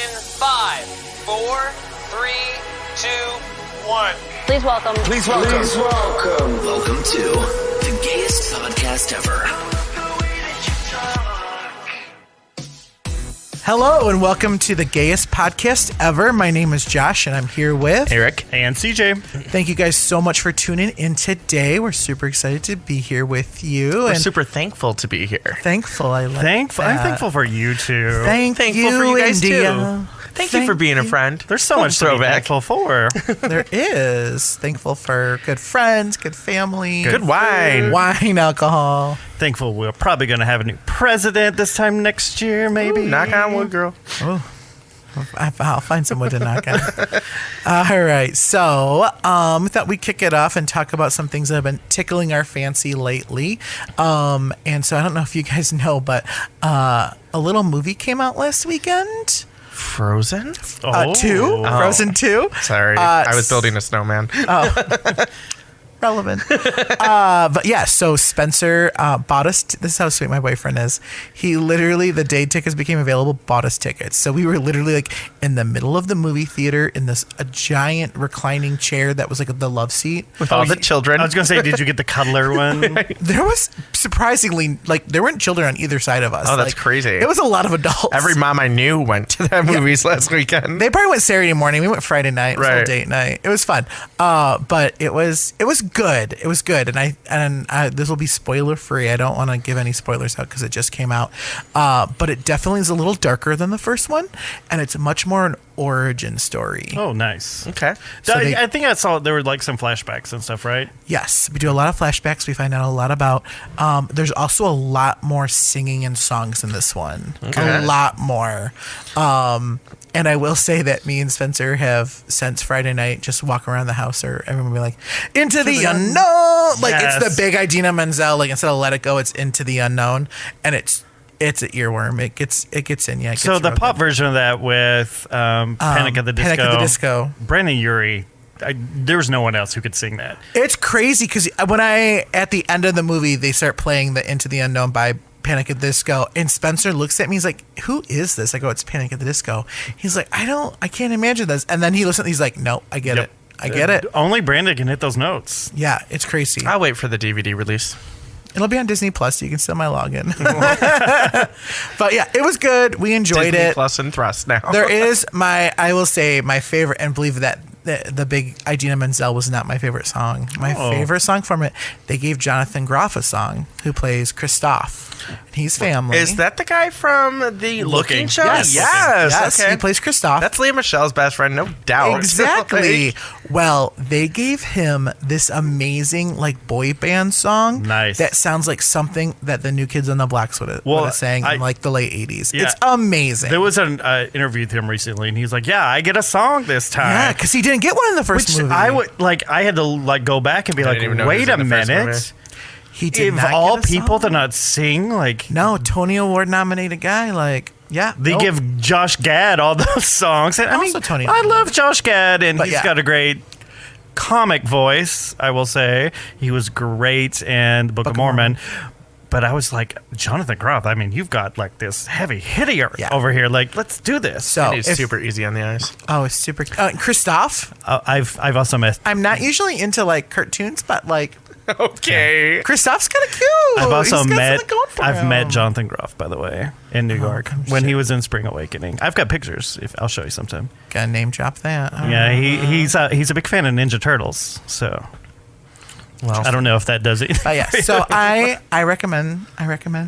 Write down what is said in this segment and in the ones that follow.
in 5, 4, 3, 2, 1. Please welcome. Please welcome. Please welcome. Welcome to the gayest podcast ever. Hello and welcome to the gayest podcast ever. My name is Josh and I'm here with Eric and CJ. Thank you guys so much for tuning in today. We're super excited to be here with you. We're and super thankful to be here. thankful. I like Thankful. that. I'm thankful for you too. Thankful for you guys India. too. Thank you for being a friend. There's so much to be thankful for. There is. Thankful for good friends, good family, Good wine. wine, alcohol. Thankful we're probably going to have a new president this time next year, maybe. Ooh, knock on wood, girl. Oh, I'll find some wood to knock on. All right. So we thought we'd kick it off and talk about some things that have been tickling our fancy lately. And so I don't know if you guys know, but a little movie came out last weekend. Frozen? 2? Frozen 2? Sorry. I was building a snowman. Relevant. But yeah, so Spencer bought us, this is how sweet my boyfriend is. He literally, the day tickets became available, bought us tickets. So we were literally like in the middle of the movie theater in this a giant reclining chair that was like the love seat. With all the children. I was going to say, did you get the cuddler one? There was surprisingly, like, there weren't children on either side of us. Oh, that's Like, crazy. It was a lot of adults. Every mom I knew went to that movies last weekend. They probably went Saturday morning. We went Friday night. It was Right. a date night. It was fun. But it was good. It was good. And I this will be spoiler free. I don't want to give any spoilers out because it just came out. But it definitely is a little darker than the first one, and it's much more an origin story. Oh, nice. Okay. So I think I saw there were like some flashbacks and stuff, right? Yes, we do a lot of flashbacks. We find out a lot about. There's also a lot more singing and songs in this one. Okay. A lot more. And I will say that me and Spencer have since Friday night just walk around the house, or everyone will be like, "Into the unknown." Like Yes. it's the big Idina Menzel. Like instead of "Let It Go," it's "Into the Unknown," and it's an earworm. It gets in you. So the pop version of that with Panic at the Disco. Panic at the Disco. Brandon Urie. There was no one else who could sing that. It's crazy because when at the end of the movie, they start playing the Into the Unknown by Panic at the Disco, and Spencer looks at me, he's like, "Who is this?" I go, "It's Panic at the Disco." He's like, I can't imagine this. And then he listens, he's like, "No, I get it. I get it." Only Brandon can hit those notes. Yeah, it's crazy. I'll wait for the DVD release. It'll be on Disney Plus, so you can steal my login. But yeah, it was good. We enjoyed Disney it. Plus and Thrust now. There is I will say my favorite, and believe that the big Idina Menzel was not my favorite song. My favorite song from it, they gave Jonathan Groff a song, who plays Christoph. And he's family. Is that the guy from the Looking Show? Yes. Yes. Okay. He plays Christoph. That's Leah Michelle's best friend, no doubt. Exactly. Well, they gave him this amazing like boy band song. Nice. That sounds like something that the New Kids on the Blocks would have sang in like the late 80s. Yeah. It's amazing. There was an interview with him recently, and he's like, "Yeah, I get a song this time." Yeah, because he didn't get one in the first movie. I had to go back and be I didn't even know he wait was a in the first minute. movie. He did If not all get a people song? to not sing, No, Tony Award nominated guy, they give Josh Gad all those songs. And Also Tony I Award. love Josh Gad, and But he's yeah. got a great comic voice, I will say. He was great in the Book of Mormon. But I was like, Jonathan Groff, you've got like this heavy hitter over here. Like, let's do this. So And he's super easy on the eyes. Oh, it's super. Christoph. I've also met. I'm not usually into like cartoons, but like Okay. Christoph's kind of cute. I've also He's got met. something going for I've him. met Jonathan Groff, by the way, in New York when he was in Spring Awakening. I've got pictures. I'll show you sometime. Gotta name drop that. Yeah, he's a big fan of Ninja Turtles. So, Well, I don't know if that does it. But yeah, so I recommend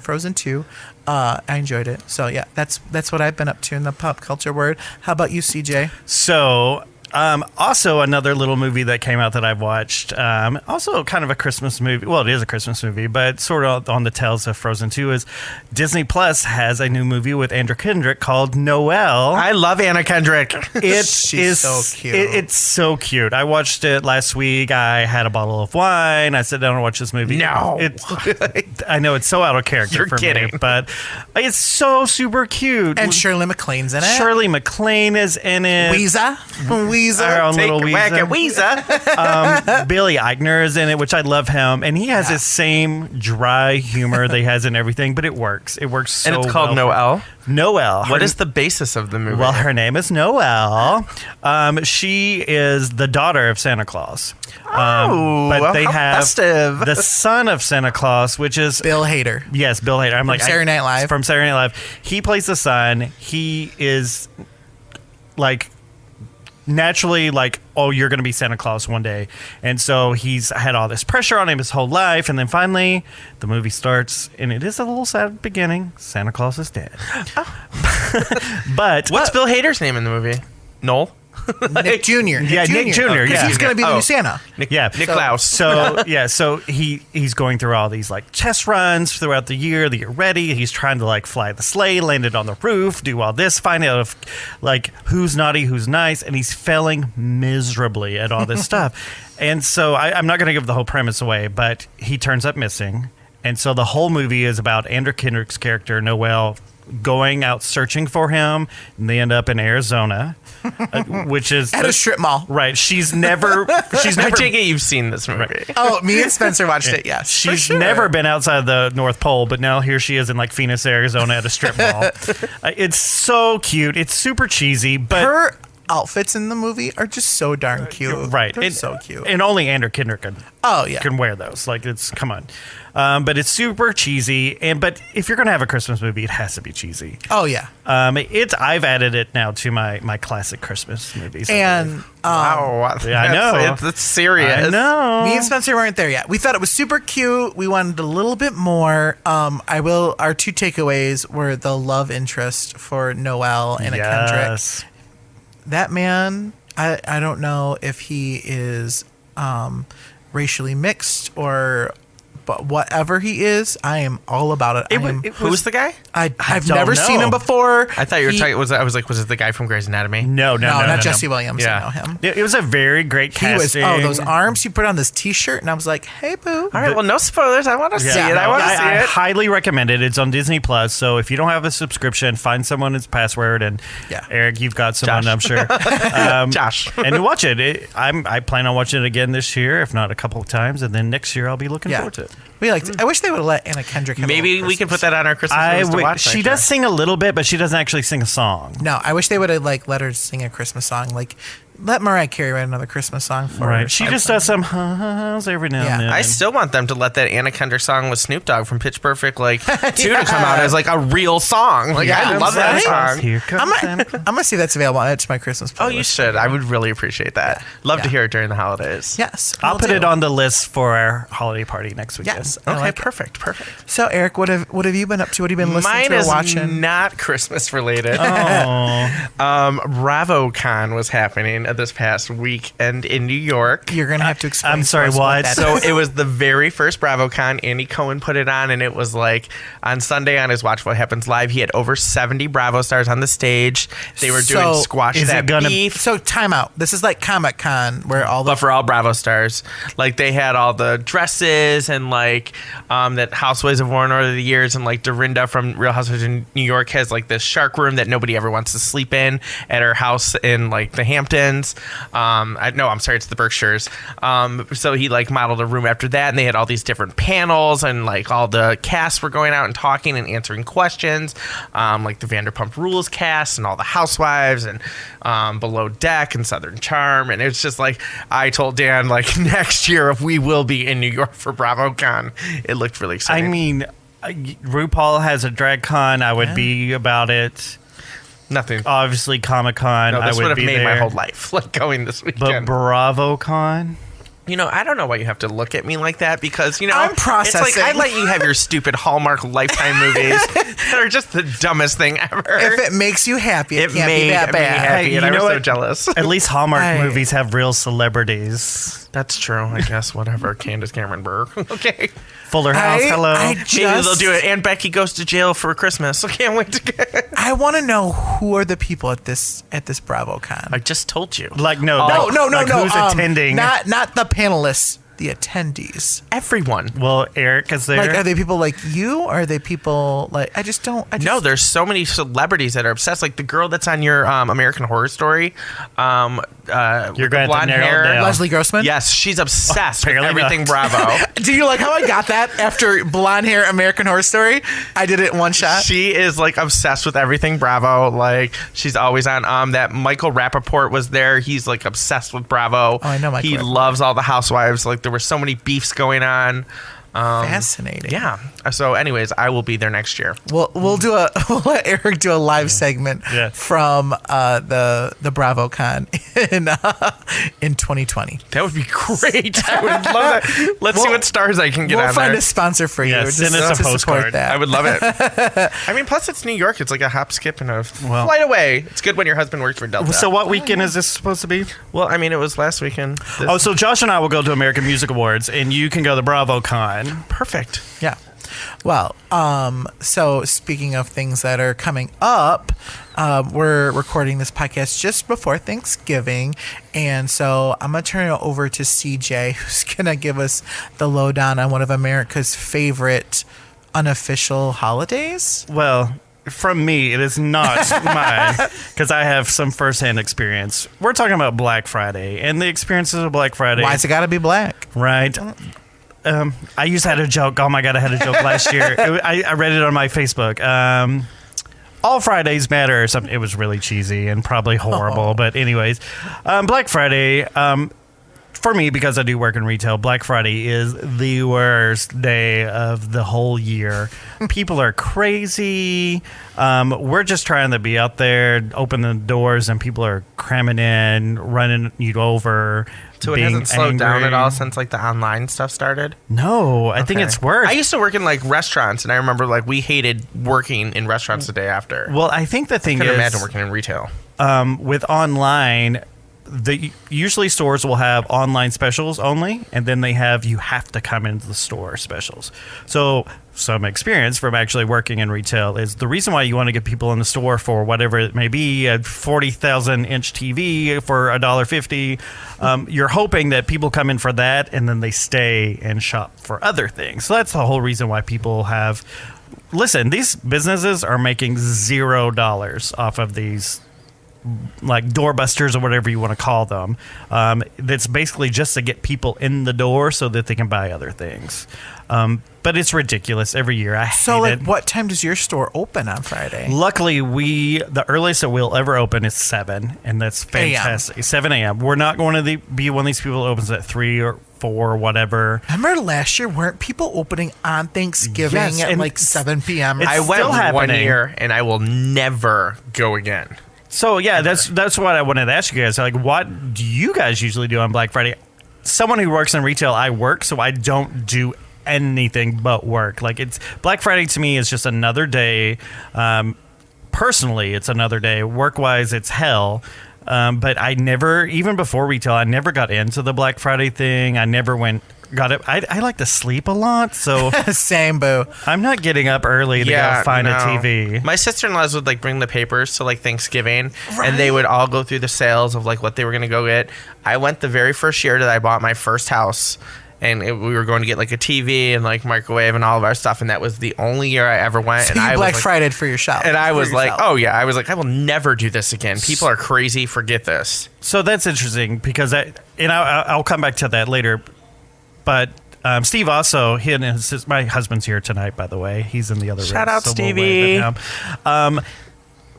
Frozen 2. I enjoyed it. So yeah, that's what I've been up to in the pop culture world. How about you, CJ? So, also another little movie that came out that I've watched. Also kind of a Christmas movie. Well, it is a Christmas movie, but sort of on the tails of Frozen 2 is Disney Plus has a new movie with Andrew Kendrick called Noelle. I love Anna Kendrick. She's so cute. It's so cute. I watched it last week. I had a bottle of wine. I sat down and watched this movie. No. I know it's so out of character You're for kidding. me, but it's so super cute. And Shirley MacLaine's in it. Shirley MacLaine is in it. Weezer. Weezer. Our own Take little a whack at Weezer. Weezer. Billy Eichner is in it, which I love him, and he has this same dry humor that he has in everything, but it works. It works so And it's called well. Noelle. Noelle. What is the basis of the movie? Well, her name is Noelle. She is the daughter of Santa Claus. But they how have festive. the son of Santa Claus, which is Bill Hader. Yes, Bill Hader. I'm Saturday Night Live. From Saturday Night Live. He plays the son. He is like naturally like, oh, you're going to be Santa Claus one day. And so he's had all this pressure on him his whole life. And then finally the movie starts, and it is a little sad beginning. Santa Claus is dead. But What's Bill Hader's name in the movie? Noel? Nick Jr. Yeah, Nick Jr., Because yeah. he's going to be the Oh. new Santa. Nick Klaus. So he's going through all these like test runs throughout the year to get ready. He's trying to like fly the sleigh, land it on the roof, do all this, find out if like who's naughty, who's nice, and he's failing miserably at all this stuff. And so I'm not going to give the whole premise away, but he turns up missing, and so the whole movie is about Andrew Kendrick's character Noelle going out searching for him, and they end up in Arizona, which is At a strip mall. Right. She's never I take been, it you've seen this movie. Oh, me and Spencer watched it, yes. she's never been outside the North Pole, but now here she is in like Phoenix, Arizona at a strip mall. It's so cute. It's super cheesy, but Her outfits in the movie are just so darn cute. right. They're so cute. And only Andrew Kendrick Oh, yeah. can wear those. Like it's come on. But it's super cheesy, but if you're gonna have a Christmas movie, it has to be cheesy. Oh, yeah. I've added it now to my classic Christmas movies. And Wow. Yeah, I know. It's serious. I know. me and Spencer weren't there yet. We thought it was super cute. We wanted a little bit more. Our two takeaways were the love interest for Noelle and Kendrick. Yes. That man, I don't know if he is racially mixed or, but whatever he is, I am all about it. Who's the guy? I've don't never seen know. him before. I thought you were talking. Was it the guy from Grey's Anatomy? No, not Jesse Williams. Yeah. I know him. It was a very great He was casting. those arms he put on this T-shirt, and I was like, "Hey, boo!" All right. Well, no spoilers. I want to see it. I want to see I it. highly recommend it. It's on Disney Plus. So if you don't have a subscription, find someone its password. And Yeah. Eric, you've got someone, Josh. I'm sure. Josh. And watch it. I plan on watching it again this year, if not a couple of times, and then next year I'll be looking Yeah. forward to it. I wish they would have let Anna Kendrick. Have a Maybe little we can put Christmas. that on our Christmas movies to watch. She next does year. sing a little bit, but she doesn't actually sing a song. No, I wish they would have let her sing a Christmas song. Like, let Mariah Carey write another Christmas song for her. Right. She just does some huh-hs every now Yeah. and then. I still want them to let that Anna Kendrick song with Snoop Dogg from Pitch Perfect, like, 2 to come out as, like, a real song. Like, I love that song. Here comes Santa Claus. I'm gonna see if that's available. It's my Christmas playlist. Oh, you should. I would really appreciate that. Love to Yeah. hear it during the holidays. Yes, I'll will put do. it on the list for our holiday party next weekend. Yes. I Okay, like it. perfect. So, Eric, what have you been up to? What have you been listening Mine to or is watching? not Christmas related. Oh. BravoCon was happening this past weekend in New York. You're gonna have to explain. I'm to sorry, us what? that So is. it was the very first BravoCon. Andy Cohen put it on, and it was like on Sunday on his Watch What Happens Live. He had over 70 Bravo stars on the stage. They were doing So, Squash is That it gonna- Beef. So time out. This is like Comic Con where all the But for all Bravo stars, like they had all the dresses and like that Housewives of War over the years, and like Dorinda from Real Housewives in New York has like this shark room that nobody ever wants to sleep in at her house in like the Hamptons. I'm sorry, it's the Berkshires. So he like modeled a room after that, and they had all these different panels, and like all the casts were going out and talking and answering questions, like the Vanderpump Rules cast and all the Housewives and Below Deck and Southern Charm, and it's just like I told Dan like next year if we will be in New York for BravoCon. It looked really I exciting. mean, RuPaul has a drag con. I would be about it. Nothing. Obviously, Comic Con. No, I this would would have be made there. my whole life like going this But weekend. BravoCon. You know, I don't know why you have to look at me like that because, you know, I'm it's processing. like I let you have your stupid Hallmark Lifetime movies that are just the dumbest thing ever. if it makes you happy, it, it can't made be that me bad. happy, Hey, and I you was know so what? jealous. At least Hallmark I- movies have real celebrities. That's true, I guess. Whatever. Candace Cameron Bure. Okay. Fuller House. Hello. Maybe they'll do it. And Becky goes to jail for Christmas. I can't wait to get. I want to know who are the people at this BravoCon. I just told you. like no. Oh like, no like Who's attending? Not the panelists. the attendees? Everyone. Well, Eric is there. Like, are they people like you? Or are they people like, No, there's so many celebrities that are obsessed. Like the girl that's on your American Horror Story. You're going blonde to narrow hair. it down. Leslie Grossman? Yes, she's obsessed with apparently everything not. Bravo. Do you like how I got that after blonde hair American Horror Story? I did it in one shot. She is like obsessed with everything Bravo. Like she's always on. That Michael Rappaport was there. He's like obsessed with Bravo. Oh, I know Michael He Rappaport. loves all the housewives. Like there were so many beefs going on. Fascinating. Yeah. So, anyways, I will be there next year. We'll let Eric do a live segment Yeah. from the BravoCon in 2020. That would be great. I would love that. Let's see what stars I can get We'll on find there. a sponsor for you. Yeah, just send us a to support postcard. that. I would love it. I mean, plus it's New York. It's like a hop, skip, and a Well- flight away. It's good when your husband works for Delta. So what weekend is this supposed to be? Well, I mean, it was last weekend. Oh, so Josh and I will go to American Music Awards, and you can go to BravoCon. Perfect. Yeah. Well, so speaking of things that are coming up, we're recording this podcast just before Thanksgiving. And so I'm going to turn it over to CJ, who's going to give us the lowdown on one of America's favorite unofficial holidays. Well, from me, it is not mine, because I have some firsthand experience. We're talking about Black Friday and the experiences of Black Friday. Why's it got to be black? Right. I used to have a joke. Oh my God, I had a joke last year. I read it on my Facebook. All Fridays matter or something. It was really cheesy and probably horrible. But anyways, Black Friday, for me, because I do work in retail, Black Friday is the worst day of the whole year. People are crazy. We're just trying to be out there, open the doors, and people are cramming in, running you over. So it being hasn't slowed down angry. at all since like the online stuff started? No, I think Okay. it's worse. I used to work in like restaurants, and I remember like we hated working in restaurants the day after. Well, I think the thing I couldn't is, imagine working in retail. with online, usually stores will have online specials only, and then they have you have to come into the store specials. So some experience from actually working in retail is the reason why you want to get people in the store for whatever it may be, a 40,000 inch TV for $1.50. You're hoping that people come in for that, and then they stay and shop for other things. So that's the whole reason why people have. Listen, these businesses are making $0 off of these, like doorbusters or whatever you want to call them. That's basically just to get people in the door so that they can buy other things. But it's ridiculous every year. I So, hate like, it. what time does your store open on Friday? Luckily, the earliest that we'll ever open is 7, and that's fantastic. 7 a.m. We're not going to be one of these people that opens at 3 or 4 or whatever. Remember last year, weren't people opening on Thanksgiving Yes, at and like 7 p.m.? it's I went still one happening. year, and I will never go again. So yeah, that's what I wanted to ask you guys. Like, what do you guys usually do on Black Friday? Someone who works in retail, I work, so I don't do anything but work. Like, it's Black Friday to me is just another day. Personally, it's another day. Work-wise, it's hell. But I never, even before retail, I never got into the Black Friday thing. I never got it. I like to sleep a lot, so Same, boo. I'm not getting up early to go find a TV. My sister-in-laws would like bring the papers to like Thanksgiving, and they would all go through the sales of like what they were gonna go get. I went the very first year that I bought my first house, and we were going to get like a TV and like microwave and all of our stuff, and that was the only year I ever went. So and you I Black was like, Friday for your shop. and I for was like, yourself. oh yeah, I was like, I will never do this again. People are crazy. Forget this. So that's interesting because I'll come back to that later. But Steve also, my husband's here tonight, by the way. He's in the other room. Shout out, we'll Stevie. wave at him.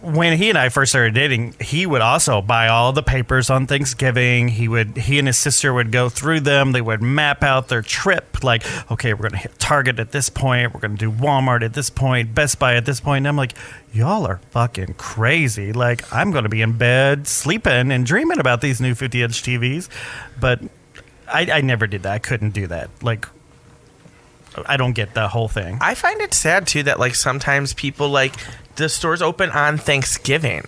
When he and I first started dating, he would also buy all the papers on Thanksgiving. He and his sister would go through them. They would map out their trip. Like, okay, we're going to hit Target at this point. We're going to do Walmart at this point, Best Buy at this point. And I'm like, y'all are fucking crazy. Like, I'm going to be in bed sleeping and dreaming about these new 50-inch TVs. But I never did that. I couldn't do that. Like, I don't get the whole thing. I find it sad too that like sometimes people like the stores open on Thanksgiving.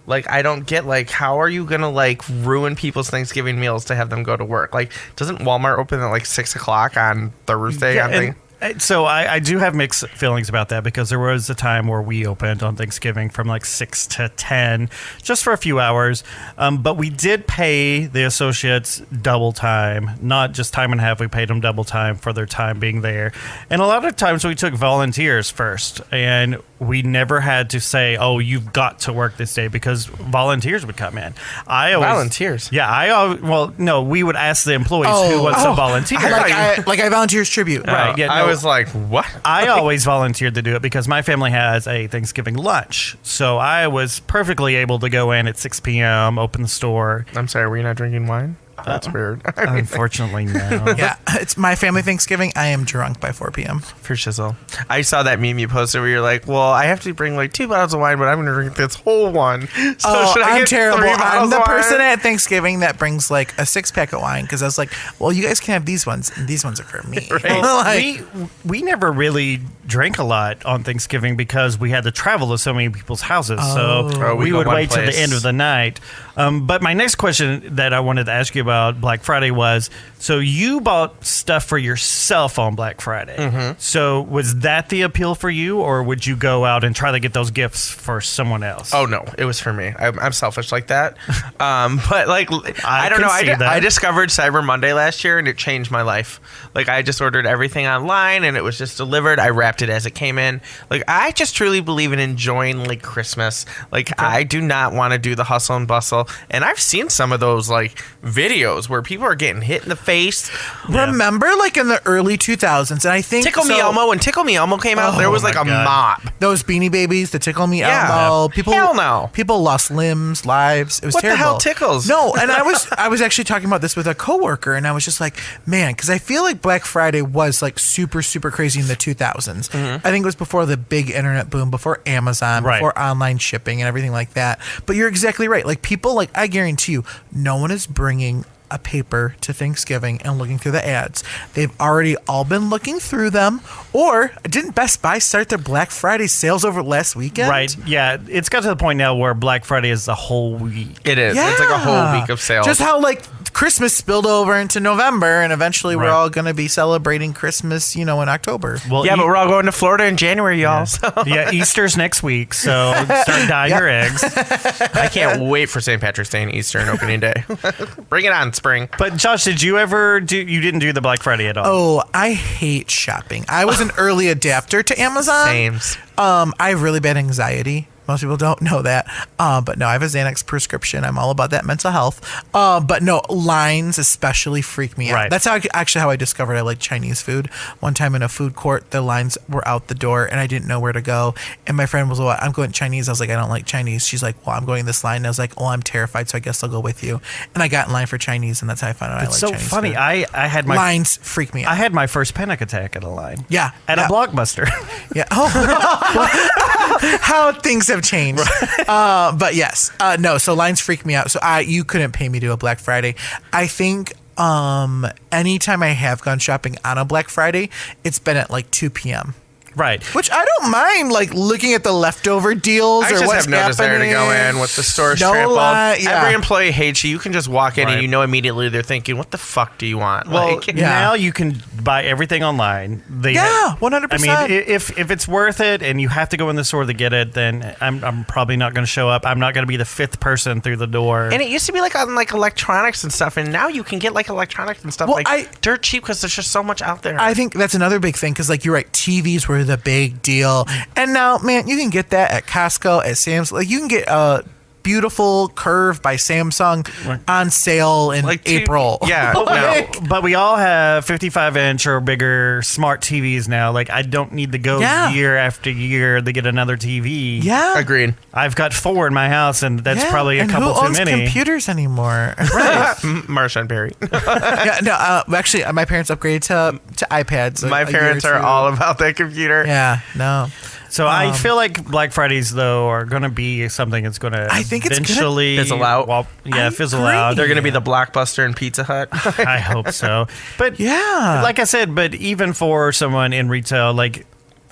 Like, I don't get, like, how are you going to, like, ruin people's Thanksgiving meals to have them go to work? Like, doesn't Walmart open at, like, 6 o'clock on Thursday? Yeah, on thing? So I do have mixed feelings about that because there was a time where we opened on Thanksgiving from like 6 to 10 just for a few hours. But we did pay the associates double time, not just time and a half. We paid them double time for their time being there. And a lot of times we took volunteers first, and we never had to say, oh, you've got to work this day, because volunteers would come in. Volunteers? Yeah. No, we would ask the employees who wants to volunteer. I volunteers tribute. Right. Yeah, I was like, what? I always volunteered to do it because my family has a Thanksgiving lunch. So I was perfectly able to go in at 6 p.m., open the store. I'm sorry, were you not drinking wine? That's weird. Unfortunately, no. Yeah, it's my family Thanksgiving. I am drunk by 4 p.m. For shizzle. I saw that meme you posted where you're like, well, I have to bring like 2 bottles of wine, but I'm going to drink this whole one. So should I I'm get terrible. 3 I'm bottles the of person wine? at Thanksgiving that brings like a 6-pack of wine because I was like, well, you guys can have these ones, and these ones are for me. Right. We never really drank a lot on Thanksgiving because we had to travel to so many people's houses. So we we go would one wait till place. the end of the night. But my next question that I wanted to ask you about Black Friday was, so you bought stuff for yourself on Black Friday. Mm-hmm. So was that the appeal for you, or would you go out and try to get those gifts for someone else? Oh no, it was for me. I'm selfish like that. But like, I don't know. I discovered Cyber Monday last year, and it changed my life. Like, I just ordered everything online, and it was just delivered. I wrapped it as it came in. Like, I just truly believe in enjoying like Christmas. Like, I do not want to do the hustle and bustle. And I've seen some of those like videos where people are getting hit in the face. Remember, like in the early 2000s, and I think Tickle Me Elmo, when Tickle Me Elmo came out, there was like a mob. Those Beanie Babies, the Tickle Me Yeah. Elmo. People, Hell no. People lost limbs, lives. It was What the terrible. hell tickles? No, and I was actually talking about this with a coworker, and I was just like, man, because I feel like Black Friday was like super, super crazy in the 2000s. I think it was before the big internet boom, before Amazon, Right. before online shipping and everything like that. But you're exactly right. Like, people, like, I guarantee you, no one is bringing a paper to Thanksgiving and looking through the ads. They've already all been looking through them. Or didn't Best Buy start their Black Friday sales over last weekend? Right. Yeah. It's got to the point now where Black Friday is the whole week. It is. It's like a whole week of sales. Just how like Christmas spilled over into November, and eventually we're Right. all going to be celebrating Christmas, in October. Well, yeah, but we're all going to Florida in January, y'all. So yeah, Easter's next week, so start dyeing your eggs. I can't wait for St. Patrick's Day and Easter and opening day. Bring it on, spring. But Josh, did you ever do? You didn't do the Black Friday at all. Oh, I hate shopping. I was an early adapter to Amazon. Sames. I have really bad anxiety. Most people don't know that. But no, I have a Xanax prescription. I'm all about that mental health. But no, lines especially freak me out. Right. That's how I discovered I like Chinese food. One time in a food court, the lines were out the door and I didn't know where to go. And my friend was, well, I'm going Chinese. I was like, I don't like Chinese. She's like, well, I'm going this line. And I was like, well, I'm terrified, so I guess I'll go with you. And I got in line for Chinese, and that's how I found out It's I so like Chinese funny. food. I had my Lines freak me out. I had my first panic attack at a line. Yeah. At a Blockbuster. Yeah. Oh, how things have changed. But yes, no. So lines freak me out. So you couldn't pay me to a Black Friday. I think anytime I have gone shopping on a Black Friday, it's been at like 2 p.m. Right. Which I don't mind, like looking at the leftover deals I or just what's have no desire to go happening. in with the store No trampled. lie, yeah. Every employee hates you. You can just walk in Right. and you know immediately they're thinking, what the fuck do you want? Well, Like, now you can buy everything online. Yeah, 100%. I mean, if it's worth it and you have to go in the store to get it, then I'm probably not going to show up. I'm not going to be the 5th person through the door. and it used to be like on like electronics and stuff, and now you can get like electronics and stuff Well, dirt cheap because there's just so much out there. I think that's another big thing because, like, you're right, TVs were the big deal, and now, man, you can get that at Costco, at Sam's. Like, you can get a beautiful Curve by Samsung on sale in Like April. Yeah, Like, But we all have 55-inch or bigger smart TVs now. Like, I don't need to go Yeah. year after year to get another TV. yeah, agreed. I've got 4 in my house, and that's yeah. probably a And couple who too owns many. computers anymore? Marsha and Perry. Yeah, no, actually, my parents upgraded to iPads. My a year parents or are two. all about that computer. Yeah, no. So I feel like Black Fridays, though, are going to be something that's going to I think it's gonna eventually fizzle out. I fizzle agree. out. They're going to be the Blockbuster and Pizza Hut. I hope so. But Yeah. like I said, but even for someone in retail, like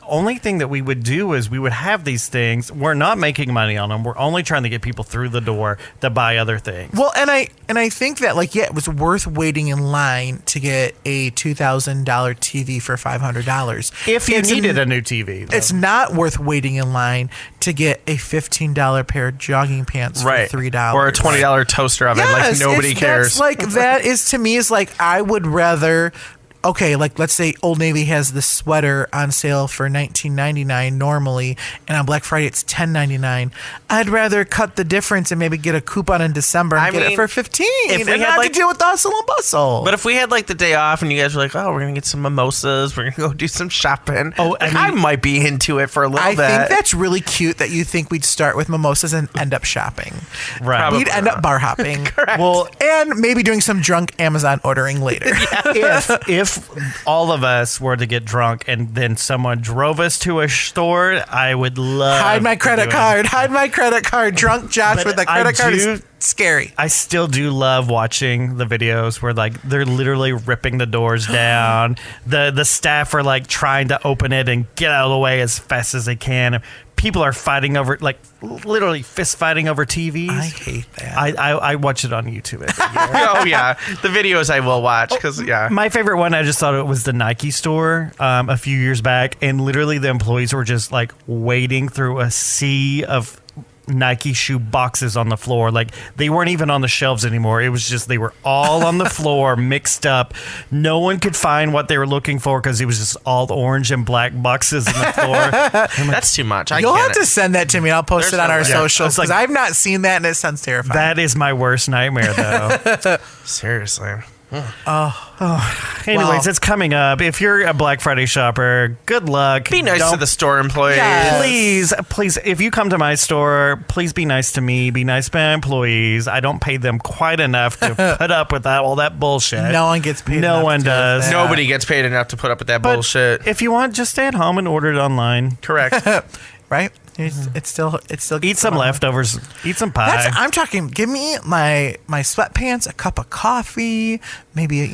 only thing that we would do is we would have these things. We're not making money on them. We're only trying to get people through the door to buy other things. Well, and I think that it was worth waiting in line to get a $2,000 TV for $500. If you needed a new TV, though. It's not worth waiting in line to get a $15 pair of jogging pants for $3 or a $20 toaster oven. Like nobody cares. That is to me is I would rather. Okay, let's say Old Navy has the sweater on sale for $19.99 normally, and on Black Friday it's $10.99. I'd rather cut the difference and maybe get a coupon in December and get it for $15. If we and had not to deal with the hustle and bustle. But if we had the day off and you guys were like, oh, we're gonna get some mimosas, we're gonna go do some shopping. Oh, I mean, be into it for a little bit. I think that's really cute that you think we'd start with mimosas and end up shopping. Right. Probably We'd end up bar hopping. Correct. Well, And maybe doing some drunk Amazon ordering later. if all of us were to get drunk and then someone drove us to a store, I would love Hide my to credit do it. card. Hide my credit card. Drunk Josh But with a I credit card do- is scary. I still do love watching the videos where they're literally ripping the doors down. The staff are trying to open it and get out of the way as fast as they can. People are fighting over literally fist fighting over TVs. I hate that. I watch it on YouTube every year. Oh yeah, the videos I will watch because My favorite one, I just thought it was the Nike store a few years back, and literally the employees were just wading through a sea of Nike shoe boxes on the floor. They weren't even on the shelves anymore. It was just they were all on the floor mixed up. No one could find what they were looking for because it was just all orange and black boxes on the floor. that's too much. You'll have to send that to me. I'll post There's it on no our way. socials It's like- because I've not seen that and it sounds terrifying. That is my worst nightmare, though. Seriously. Anyways, Well- it's coming up. If you're a Black Friday shopper, good luck. Be nice to Don't- the store employees. Yes. Please, if you come to my store, please be nice to me. Be nice to my employees. I don't pay them quite enough to put up with all that bullshit. No one gets paid. No enough one to deal with does. that. Nobody gets paid enough to put up with that But bullshit. if you want, just stay at home and order it online. Correct. Right? It's still Eat some leftovers. Eat some pie. I'm talking. Give me my sweatpants, a cup of coffee, maybe a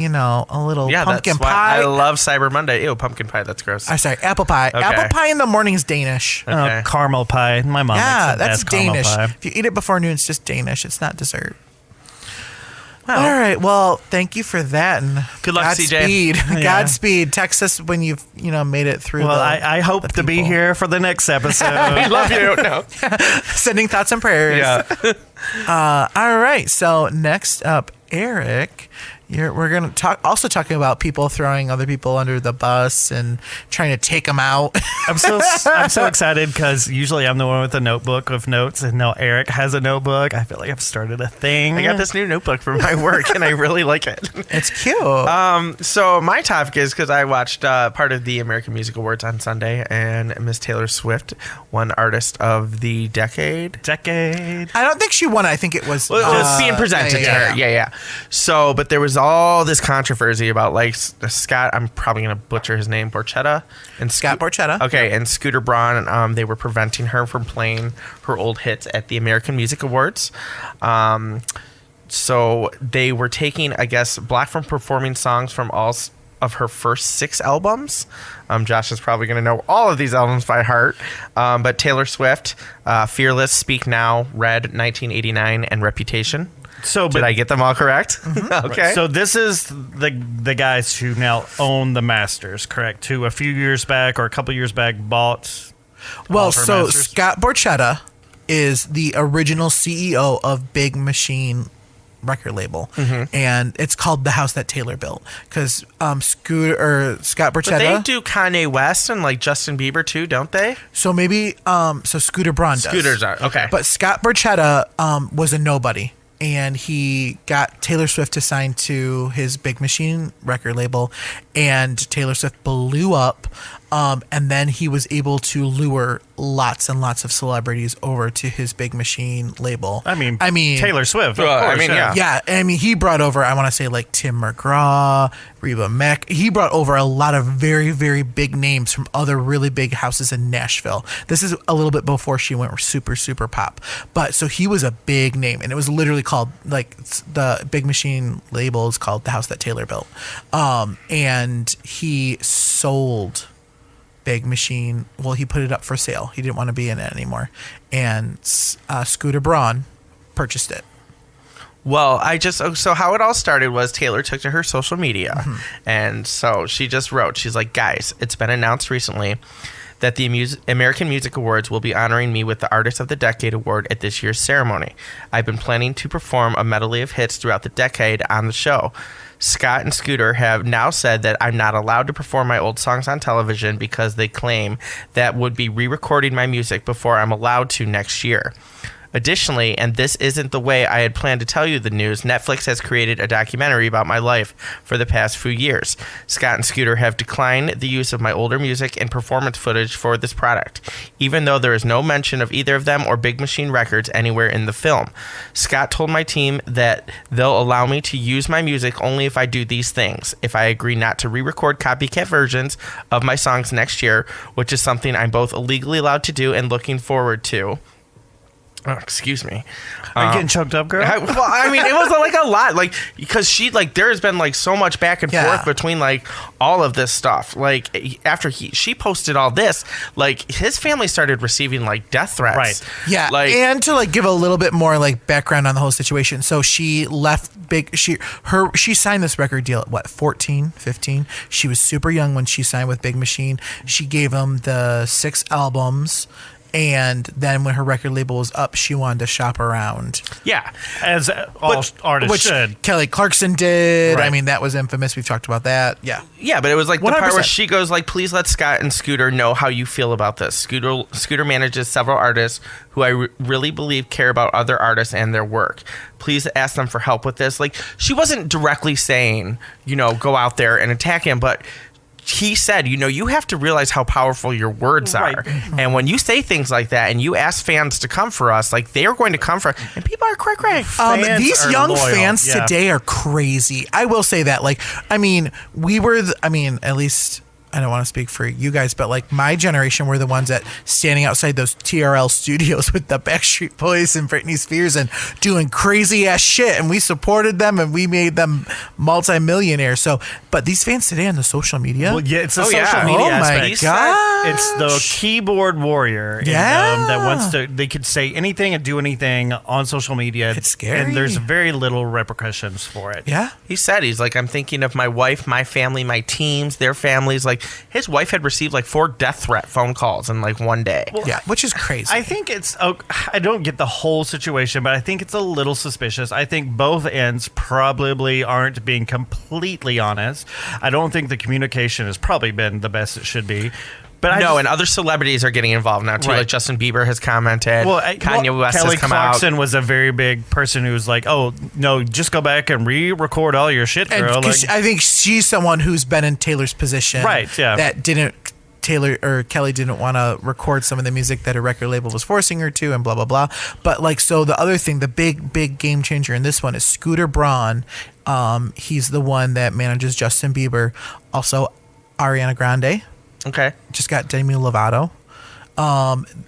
little Yeah, pumpkin that's why pie. I love Cyber Monday. Ew, pumpkin pie. That's gross. I'm sorry, apple pie. Okay. Apple pie in the morning is Danish. Okay. Caramel pie. My mom Yeah, makes the that's best caramel Danish. pie. If you eat it before noon, it's just Danish. It's not dessert. All right. Well, thank you for that, and Good luck, CJ. Godspeed. Yeah. Godspeed. Text us when you've made it through. Well, I hope to be people. here for the next episode. I love you. No. Sending thoughts and prayers. Yeah. All right. So next up, Eric. We're going to talking about people throwing other people under the bus and trying to take them out. I'm so excited because usually I'm the one with a notebook of notes, and now Eric has a notebook. I feel like I've started a thing. I got this new notebook for my work, and I really like it. It's cute. So my topic is because I watched part of the American Music Awards on Sunday, and Miss Taylor Swift won Artist of the Decade. Decade. I don't think she won. I think it was Well, it was being presented to her. Yeah. So, but there was all this controversy about Scott. I'm probably gonna butcher his name. Borchetta and Scott Borchetta. Okay, and Scooter Braun. They were preventing her from playing her old hits at the American Music Awards. So they were taking, I guess, black from performing songs from all of her first 6 albums. Josh is probably going to know all of these albums by heart. But Taylor Swift, Fearless, Speak Now, Red, 1989, and Reputation. So, Did I get them all correct? Okay. So this is the guys who now own the masters, correct? Who a few years back or a couple years back bought. Well, all of her so masters? Scott Borchetta is the original CEO of Big Machine record label, and it's called The House That Taylor Built because Scott But they Borchetta. do Kanye West and Justin Bieber too, don't they? So maybe so Scooter Braun does. Scooters are. Okay. But Scott Borchetta was a nobody, and he got Taylor Swift to sign to his Big Machine record label, and Taylor Swift blew up. And then he was able to lure lots and lots of celebrities over to his Big Machine label. I mean Taylor Swift. Of Well, I course, mean, yeah. Yeah, I mean, he brought over, I want to say, Tim McGraw, Reba Mec. He brought over a lot of very, very big names from other really big houses in Nashville. This is a little bit before she went super, super pop. But so he was a big name, and it was literally called, the Big Machine label is called The House That Taylor Built. And he sold Big Machine, well, he put it up for sale. He didn't want to be in it anymore. And Scooter Braun purchased it. Well, so how it all started was Taylor took to her social media. And so she just wrote, she's like, guys, it's been announced recently that the American Music Awards will be honoring me with the Artist of the Decade award at this year's ceremony. I've been planning to perform a medley of hits throughout the decade on the show. Scott and Scooter have now said that I'm not allowed to perform my old songs on television because they claim that would be re-recording my music before I'm allowed to next year. Additionally, and this isn't the way I had planned to tell you the news, Netflix has created a documentary about my life for the past few years. Scott and Scooter have declined the use of my older music and performance footage for this product, even though there is no mention of either of them or Big Machine Records anywhere in the film. Scott told my team that they'll allow me to use my music only if I do these things. If I agree not to re-record copycat versions of my songs next year, which is something I'm both illegally allowed to do and looking forward to. Oh, excuse me. Are you getting choked up, girl? It was like a lot, like, because there has been like so much back and forth between like all of this stuff. Like after she posted all this, like his family started receiving like death threats. Right. Yeah. Like, and to like give a little bit more like background on the whole situation. So she left she signed this record deal at what, 14, 15? She was super young when she signed with Big Machine. She gave them the 6 albums. And then when her record label was up, she wanted to shop around. yeah. As all artists Which should. Kelly Clarkson did. Right. I mean, that was infamous. We've talked about that. Yeah. Yeah, but it was like the part where 100%. she goes like, please let Scott and Scooter know how you feel about this. Scooter manages several artists who I really believe care about other artists and their work. Please ask them for help with this. Like, she wasn't directly saying, go out there and attack him, but he said, you have to realize how powerful your words are. Right. And when you say things like that and you ask fans to come for us, like they are going to come for us. And people are cray. Fans These are young loyal. fans Yeah. today are crazy. I will say that. Like, I mean, at least I don't want to speak for you guys, but like my generation were the ones that standing outside those TRL studios with the Backstreet Boys and Britney Spears and doing crazy ass shit. And we supported them and we made them multimillionaires. So, but these fans today on the social media. Well, yeah, it's the Oh, social yeah. media Oh my aspect. God. It's the keyboard warrior in Yeah. them that wants to. They could say anything and do anything on social media. It's scary. and there's very little repercussions for it. Yeah. He's like, I'm thinking of my wife, my family, my teams, their families. Like, his wife had received like 4 death threat phone calls in like one day. Yeah. Which is crazy. I think it's. I don't get the whole situation, but I think it's a little suspicious. I think both ends probably aren't being completely honest. I don't think the communication has probably been the best it should be. But and other celebrities are getting involved now too. Right. Like Justin Bieber has commented. Kanye West Kelly has come Clarkson out. was a very big person who was like, "Oh no, just go back and re-record all your shit, and girl." 'cause Like, I think she's someone who's been in Taylor's position. Right, yeah. That Taylor or Kelly didn't want to record some of the music that her record label was forcing her to and blah, blah, blah. But like, so the other thing, the big game changer in this one is Scooter Braun. He's the one that manages Justin Bieber. Also, Ariana Grande Okay. just got Demi Lovato.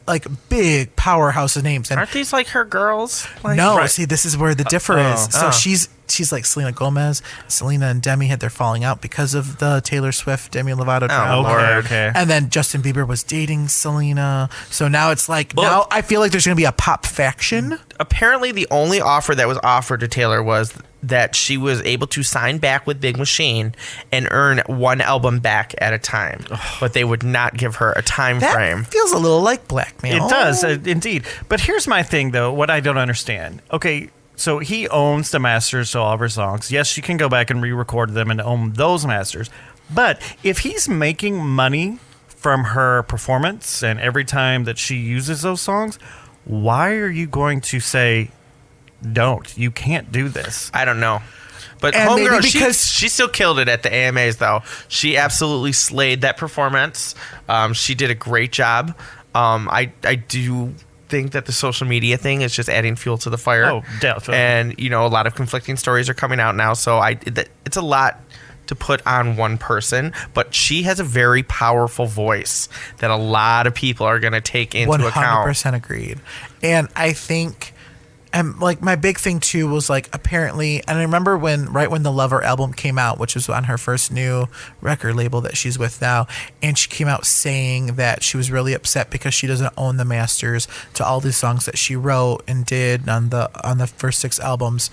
Like big powerhouse of names. And Aren't these like her girls? Like, no, Right. see, this is where the differ is. So she's like Selena Gomez. Selena and Demi had their falling out because of the Taylor Swift Demi Lovato trial. okay. And then Justin Bieber was dating Selena. So now it's like, now I feel like there's going to be a pop faction. Apparently, the only offer that was offered to Taylor was that she was able to sign back with Big Machine and earn 1 album back at a time, but they would not give her a time That frame. feels a little like blackmail. It does, indeed. But here's my thing, though, what I don't understand. Okay, so he owns the masters to all of her songs. Yes, you can go back and re-record them and own those masters. But if he's making money from her performance and every time that she uses those songs, why are you going to say, don't? You can't do this. I don't know. But And maybe Homegirl, because- she still killed it at the AMAs, though. She absolutely slayed that performance. She did a great job. I do think that the social media thing is just adding fuel to the fire. Oh, definitely. And, a lot of conflicting stories are coming out now. So it's a lot to put on one person, but she has a very powerful voice that a lot of people are going to take into account. 100% agreed. And I think And like my big thing too was like apparently, and I remember when the Lover album came out, which was on her first new record label that she's with now, and she came out saying that she was really upset because she doesn't own the masters to all these songs that she wrote and did on the first 6 albums.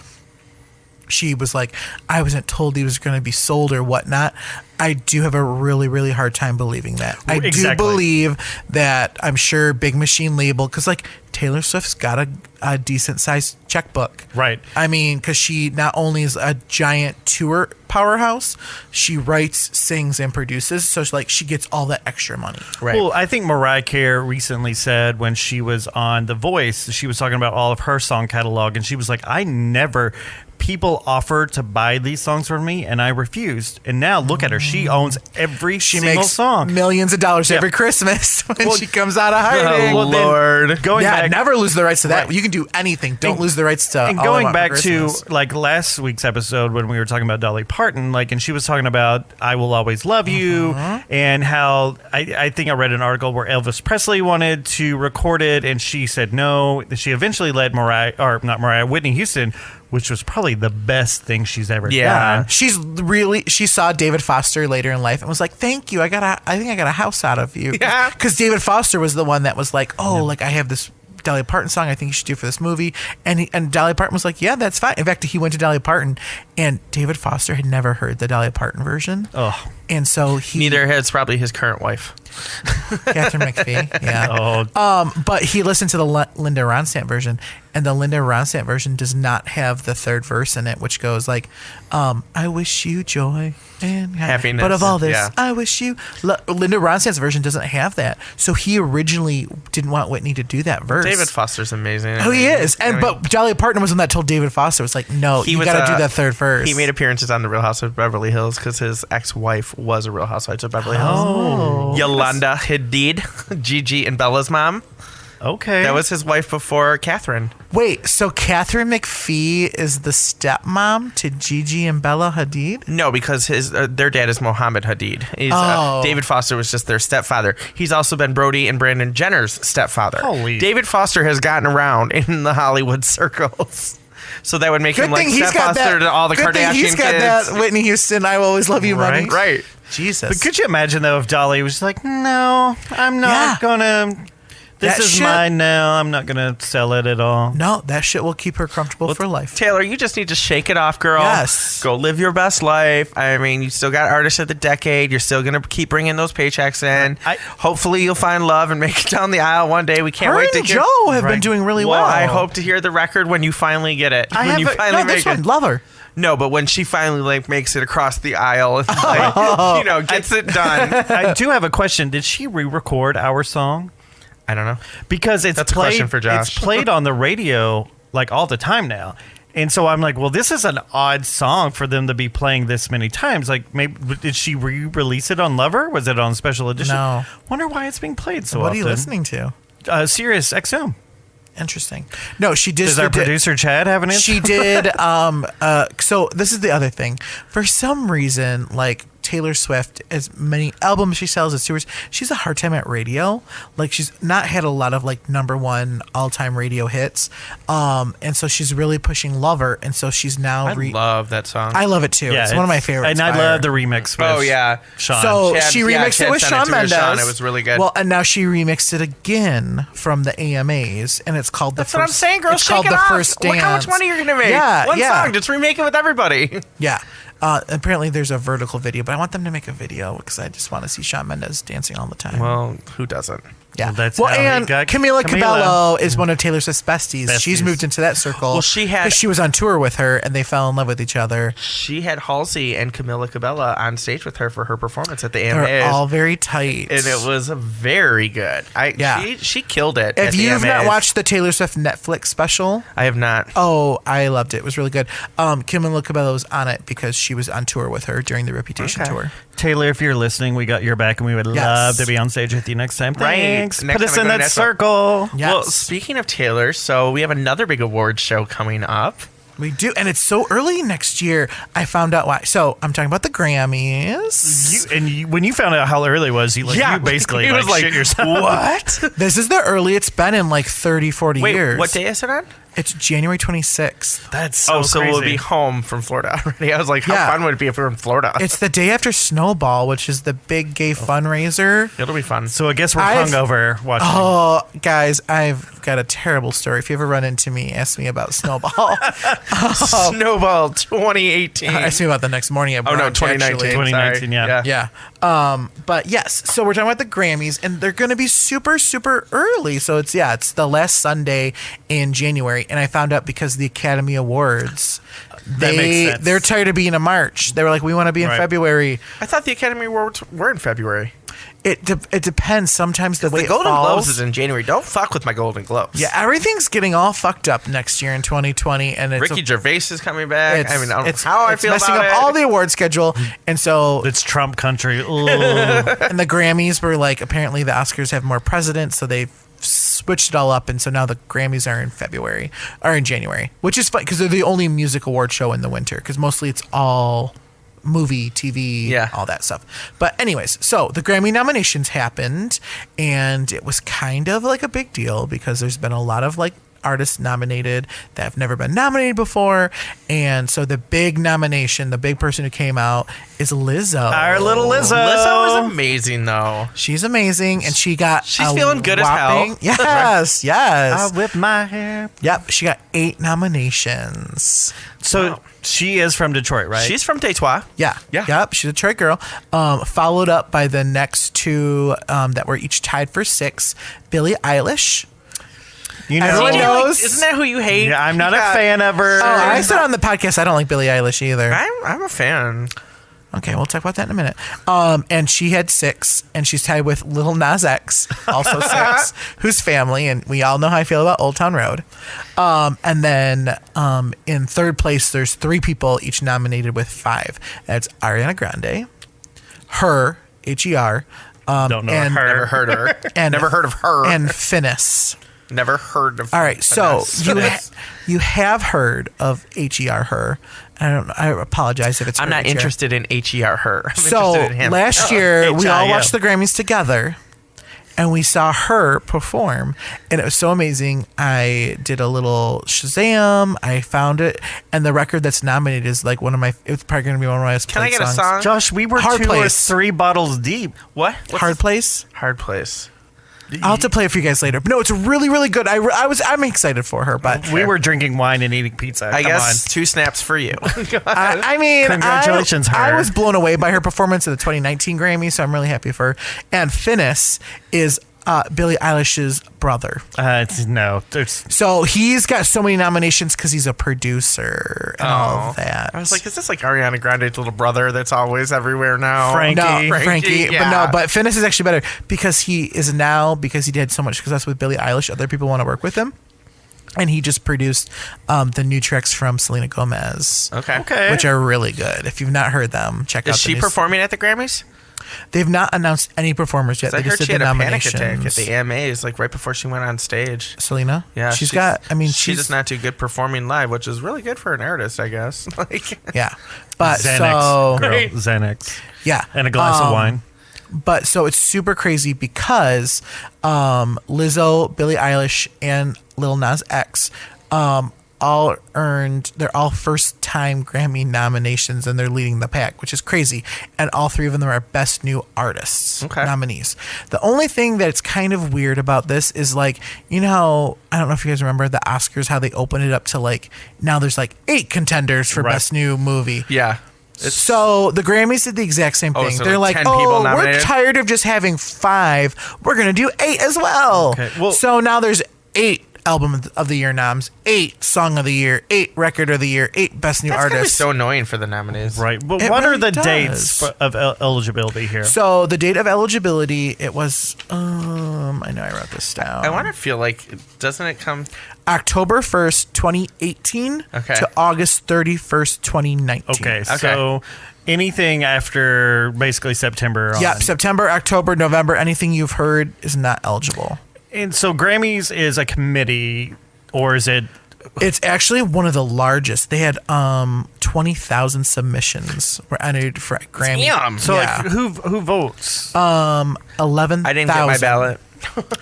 She was like, I wasn't told he was going to be sold or whatnot. I do have a really, really hard time believing that. I do believe that I'm sure Big Machine label, because like Taylor Swift's got a decent sized checkbook. Right. I mean, because she not only is a giant tour powerhouse, she writes, sings, and produces. So she gets all that extra money. Right. Well, I think Mariah Carey recently said when she was on The Voice, she was talking about all of her song catalog, and she was like, people offered to buy these songs from me, and I refused. And now look at her; she owns every single song. She makes millions of dollars every Christmas when she comes out of hiding. Oh, Lord! Going back, never lose the rights to that. Right. You can do anything. Don't lose the rights to. And all going I Want back for to Christmas. like last week's episode when we were talking about Dolly Parton, like, and she was talking about "I Will Always Love You" and how I think I read an article where Elvis Presley wanted to record it, and she said no. She eventually let Whitney Houston, which was probably the best thing she's ever done. She saw David Foster later in life and was like, thank you. I think I got a house out of you. Yeah. Because David Foster was the one that was like, like I have this Dolly Parton song I think you should do for this movie. And Dolly Parton was like, yeah, that's fine. In fact, he went to Dolly Parton and David Foster had never heard the Dolly Parton version. Oh. And so neither has probably his current wife. Catherine McPhee, yeah. But he listened to the Linda Ronstadt version, and the Linda Ronstadt version does not have the third verse in it, which goes like, I wish you joy and happiness. But of all this, I wish you... Linda Ronstadt's version doesn't have that. So he originally didn't want Whitney to do that verse. David Foster's amazing. Oh, he is. But Dolly Parton was the one that told David Foster, was like, no, you got to do that third verse. He made appearances on The Real Housewives of Beverly Hills because his ex-wife was a Real Housewives of Beverly Hills. Oh. Yolanda Hadid, Gigi and Bella's mom. Okay. That was his wife before Catherine. Wait, so Catherine McPhee is the stepmom to Gigi and Bella Hadid? No, because their dad is Mohammed Hadid. David Foster was just their stepfather. He's also been Brody and Brandon Jenner's stepfather. Holy. David Foster has gotten around in the Hollywood circles. So that would make him like stepfather to all the Kardashian kids. He's got that Whitney Houston, I will always love you money. Right. Jesus. But could you imagine, though, if Dolly was like, no, I'm not gonna... This is mine now. I'm not going to sell it at all. No, that shit will keep her comfortable for life. Taylor, you just need to shake it off, girl. Yes. Go live your best life. I mean, you still got Artist of the Decade. You're still going to keep bringing those paychecks in. Hopefully, you'll find love and make it down the aisle one day. We can't wait to hear. Joe have been doing really well. I hope to hear the record when you finally get it. Love her. No, but when she finally makes it across the aisle and gets it done. I do have a question. Did she re-record our song? I don't know. Because That's a question for Josh. It's played on the radio like all the time now. And so I'm like, well, this is an odd song for them to be playing this many times. Like, maybe did she re-release it on Lover? Was it on Special Edition? No. Wonder why it's being played so often. What are you listening to? Sirius XM. Interesting. No, she did. Does our producer Chad have an answer? She did. So this is the other thing. For some reason, like Taylor Swift, as many albums she sells as tours, she's a hard time at radio. Like she's not had a lot of like #1 all-time radio hits. And so she's really pushing Lover. And so she's now. I love that song. I love it too. Yeah, it's one of my favorites. And I love the remix. With Sean. So she remixed it with Shawn Mendes. It was really good. Well, and now she remixed it again from the AMAs, and it's called That's what I'm saying, girl. It's Shake called it The off. First Dance. Look how much money you're gonna make. Yeah, One song, just remake it with everybody. Yeah. Apparently there's a vertical video, but I want them to make a video because I just want to see Shawn Mendes dancing all the time. Well, who doesn't? Yeah. Well, and Camila Cabello is one of Taylor Swift's besties. She's moved into that circle. Well, she was on tour with her, and they fell in love with each other. She had Halsey and Camila Cabello on stage with her for her performance at the AMAs. They're all very tight. And it was very good. She killed it. If you've not watched the Taylor Swift Netflix special, I have not. Oh, I loved it. It was really good. Camila Cabello was on it because she was on tour with her during the Reputation tour. Taylor, if you're listening, we got your back, and we would love to be on stage with you next time. Thanks. Put us in that circle. Yes. Well, speaking of Taylor, so we have another big award show coming up. We do, and it's so early next year. I found out why. So I'm talking about the Grammys. When you found out how early it was, you basically was like, shit yourself. What? This is the early it's been in like 30, 40 years. What day is it on? It's January 26th. That's so so crazy. we'll be home from Florida already. I was like, how Yeah. fun would it be if we were in Florida? It's the day after Snowball, which is the big gay fundraiser. It'll be fun. So I guess we're I've- hungover watching. Oh, guys, I've got a terrible story. If you ever run into me, ask me about Snowball. Snowball 2018. Ask me about the next morning at Oh, no, brunch, 2019. actually. 2019, Sorry. yeah. Yeah. But yes, so we're talking about the Grammys, and they're going to be super, super early. So it's the last Sunday in January, and I found out because the Academy Awards, That makes sense. they're tired of being in March. They were like, we want to be in Right. February. I thought the Academy Awards were in February. It depends. Sometimes the way The Golden it falls, Globes is in January. Don't fuck with my Golden Globes. yeah, everything's getting all fucked up next year in 2020, and it's Ricky Gervais is coming back. I mean, I don't know it's how I it's feel messing about up it. all the award schedule, and so It's Trump country. Ooh. and the Grammys were like, apparently the Oscars have more presidents, so they switched it all up, and so now the Grammys are in January, which is fun because they're the only music award show in the winter, because mostly it's all movie, TV, Yeah. all that stuff. But anyways, so the Grammy nominations happened, and it was kind of like a big deal because there's been a lot of like artists nominated that have never been nominated before, and so the big nomination, the big person who came out is Lizzo. Our little Lizzo. Lizzo is amazing, though. She's amazing, and she got She's a feeling good as hell. whopping- Yes, yes. I whip my hair. Yep, she got 8 nominations. So she is from Detroit, right? She's from Detroit. Yeah, Yeah. Yep, she's a Detroit girl. Followed up by the next two that were each tied for 6. Billie Eilish. you know, Everyone knows. Isn't that who you hate? yeah, I'm not a Yeah. fan of her. Oh, I said on the podcast I don't like Billie Eilish either. I'm a fan. Okay, we'll talk about that in a minute. And she had 6, and she's tied with Lil Nas X, also 6, who's family, and we all know how I feel about Old Town Road. And then in third place, there's 3 people each nominated with 5. That's Ariana Grande, H.E.R, H.E.R, Don't know and- her. Never heard of her. and Never heard of her. and Finnis. Never heard of. All right, so Finesse. you have heard of H.E.R. Her. I apologize if it's. I'm not H.E.R.. interested in H.E.R. Her. I'm So interested in him. last year we all H.I.M. watched the Grammys together, and we saw her perform, and it was so amazing. I did a little Shazam. I found it, and the record that's nominated is like one of my. It's probably going to be one of my. Can I get a song? Josh, we were Hard 2 Place. or 3 bottles deep. What? Hard Place. Hard Place. I'll have to play it for you guys later. But no, it's really, really good. I'm excited for her, but We were drinking wine and eating pizza. I Come guess 2 snaps for you. I mean, Congratulations, I her. was blown away by her performance at the 2019 Grammy, so I'm really happy for her. And Finnis is Billie Eilish's brother. No, there's So he's got so many nominations because he's a producer and all of that. I was like, is this like Ariana Grande's little brother that's always everywhere now? Frankie. no, Frankie, yeah. but Finnis is actually better because he did so much success with Billie Eilish. Other people want to work with him, and he just produced the new tracks from Selena Gomez, Okay. which are really good. If you've not heard them, check out. Is she performing at the Grammys? They've not announced any performers yet. I They heard just she did had the a panic nominations. attack at the AMAs, like right before she went on stage. Selena, Yeah, she's got. I mean, she's just not too good performing live, which is really good for an artist, I guess. Like, Yeah, but Xanax, so girl, Right. Xanax, yeah, and a glass of wine. But so it's super crazy because Lizzo, Billie Eilish, and Lil Nas X they're all first time Grammy nominations, and they're leading the pack, which is crazy. And all 3 of them are Best New Artists nominees. The only thing that's kind of weird about this is like, I don't know if you guys remember the Oscars, how they opened it up to like, now there's like 8 contenders for Right. Best New Movie. yeah. So the Grammys did the exact same thing. so They're like like, 10 people we're nominated?" tired of just having 5. We're going to do 8 as well. Okay, well- so now there's 8 Album of the Year noms, 8 Song of the Year, 8 Record of the Year, 8 Best New That's gonna be Artist. so annoying for the nominees. Right. But It what are really the dates does. of eligibility here? So the date of eligibility, it was, I know I wrote this down. I want to feel like, doesn't it come? October 1st, 2018 Okay. to August 31st, 2019. Okay, so anything after basically September on. Yeah, September, October, November, anything you've heard is not eligible. And so Grammys is a committee, or is it? It's actually one of the largest. They had 20,000 submissions were entered for Grammy. Damn. So Yeah. like, who votes? 11,000. I didn't get my ballot.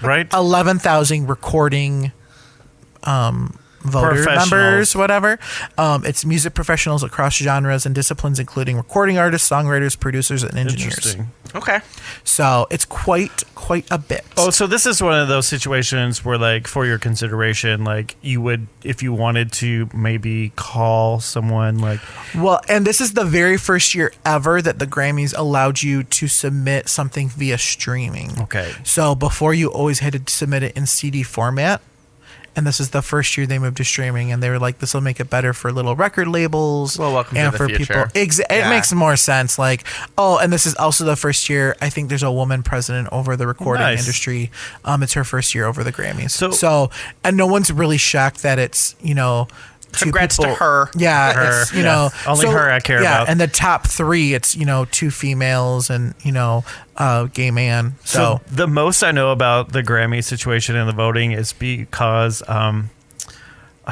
Right. 11,000 recording voter members, whatever. It's music professionals across genres and disciplines, including recording artists, songwriters, producers, and engineers. Interesting. Okay. So it's quite a bit. Oh, so this is one of those situations where, like, for your consideration, like, you would, if you wanted to, maybe call someone, like... Well, and this is the very first year ever that the Grammys allowed you to submit something via streaming. Okay. So before, you always had to submit it in CD format. And this is the first year they moved to streaming, and they were like, "This will make it better for little record labels, Well, welcome and to the for future. people." It makes more sense. Like, and this is also the first year I think there's a woman president over the recording industry. It's her first year over the Grammys. So, and no one's really shocked that it's Congrats two people. to her. Yeah, Her, it's only her I care about. and the top three, it's 2 females and gay man. So the most I know about the Grammy situation and the voting is because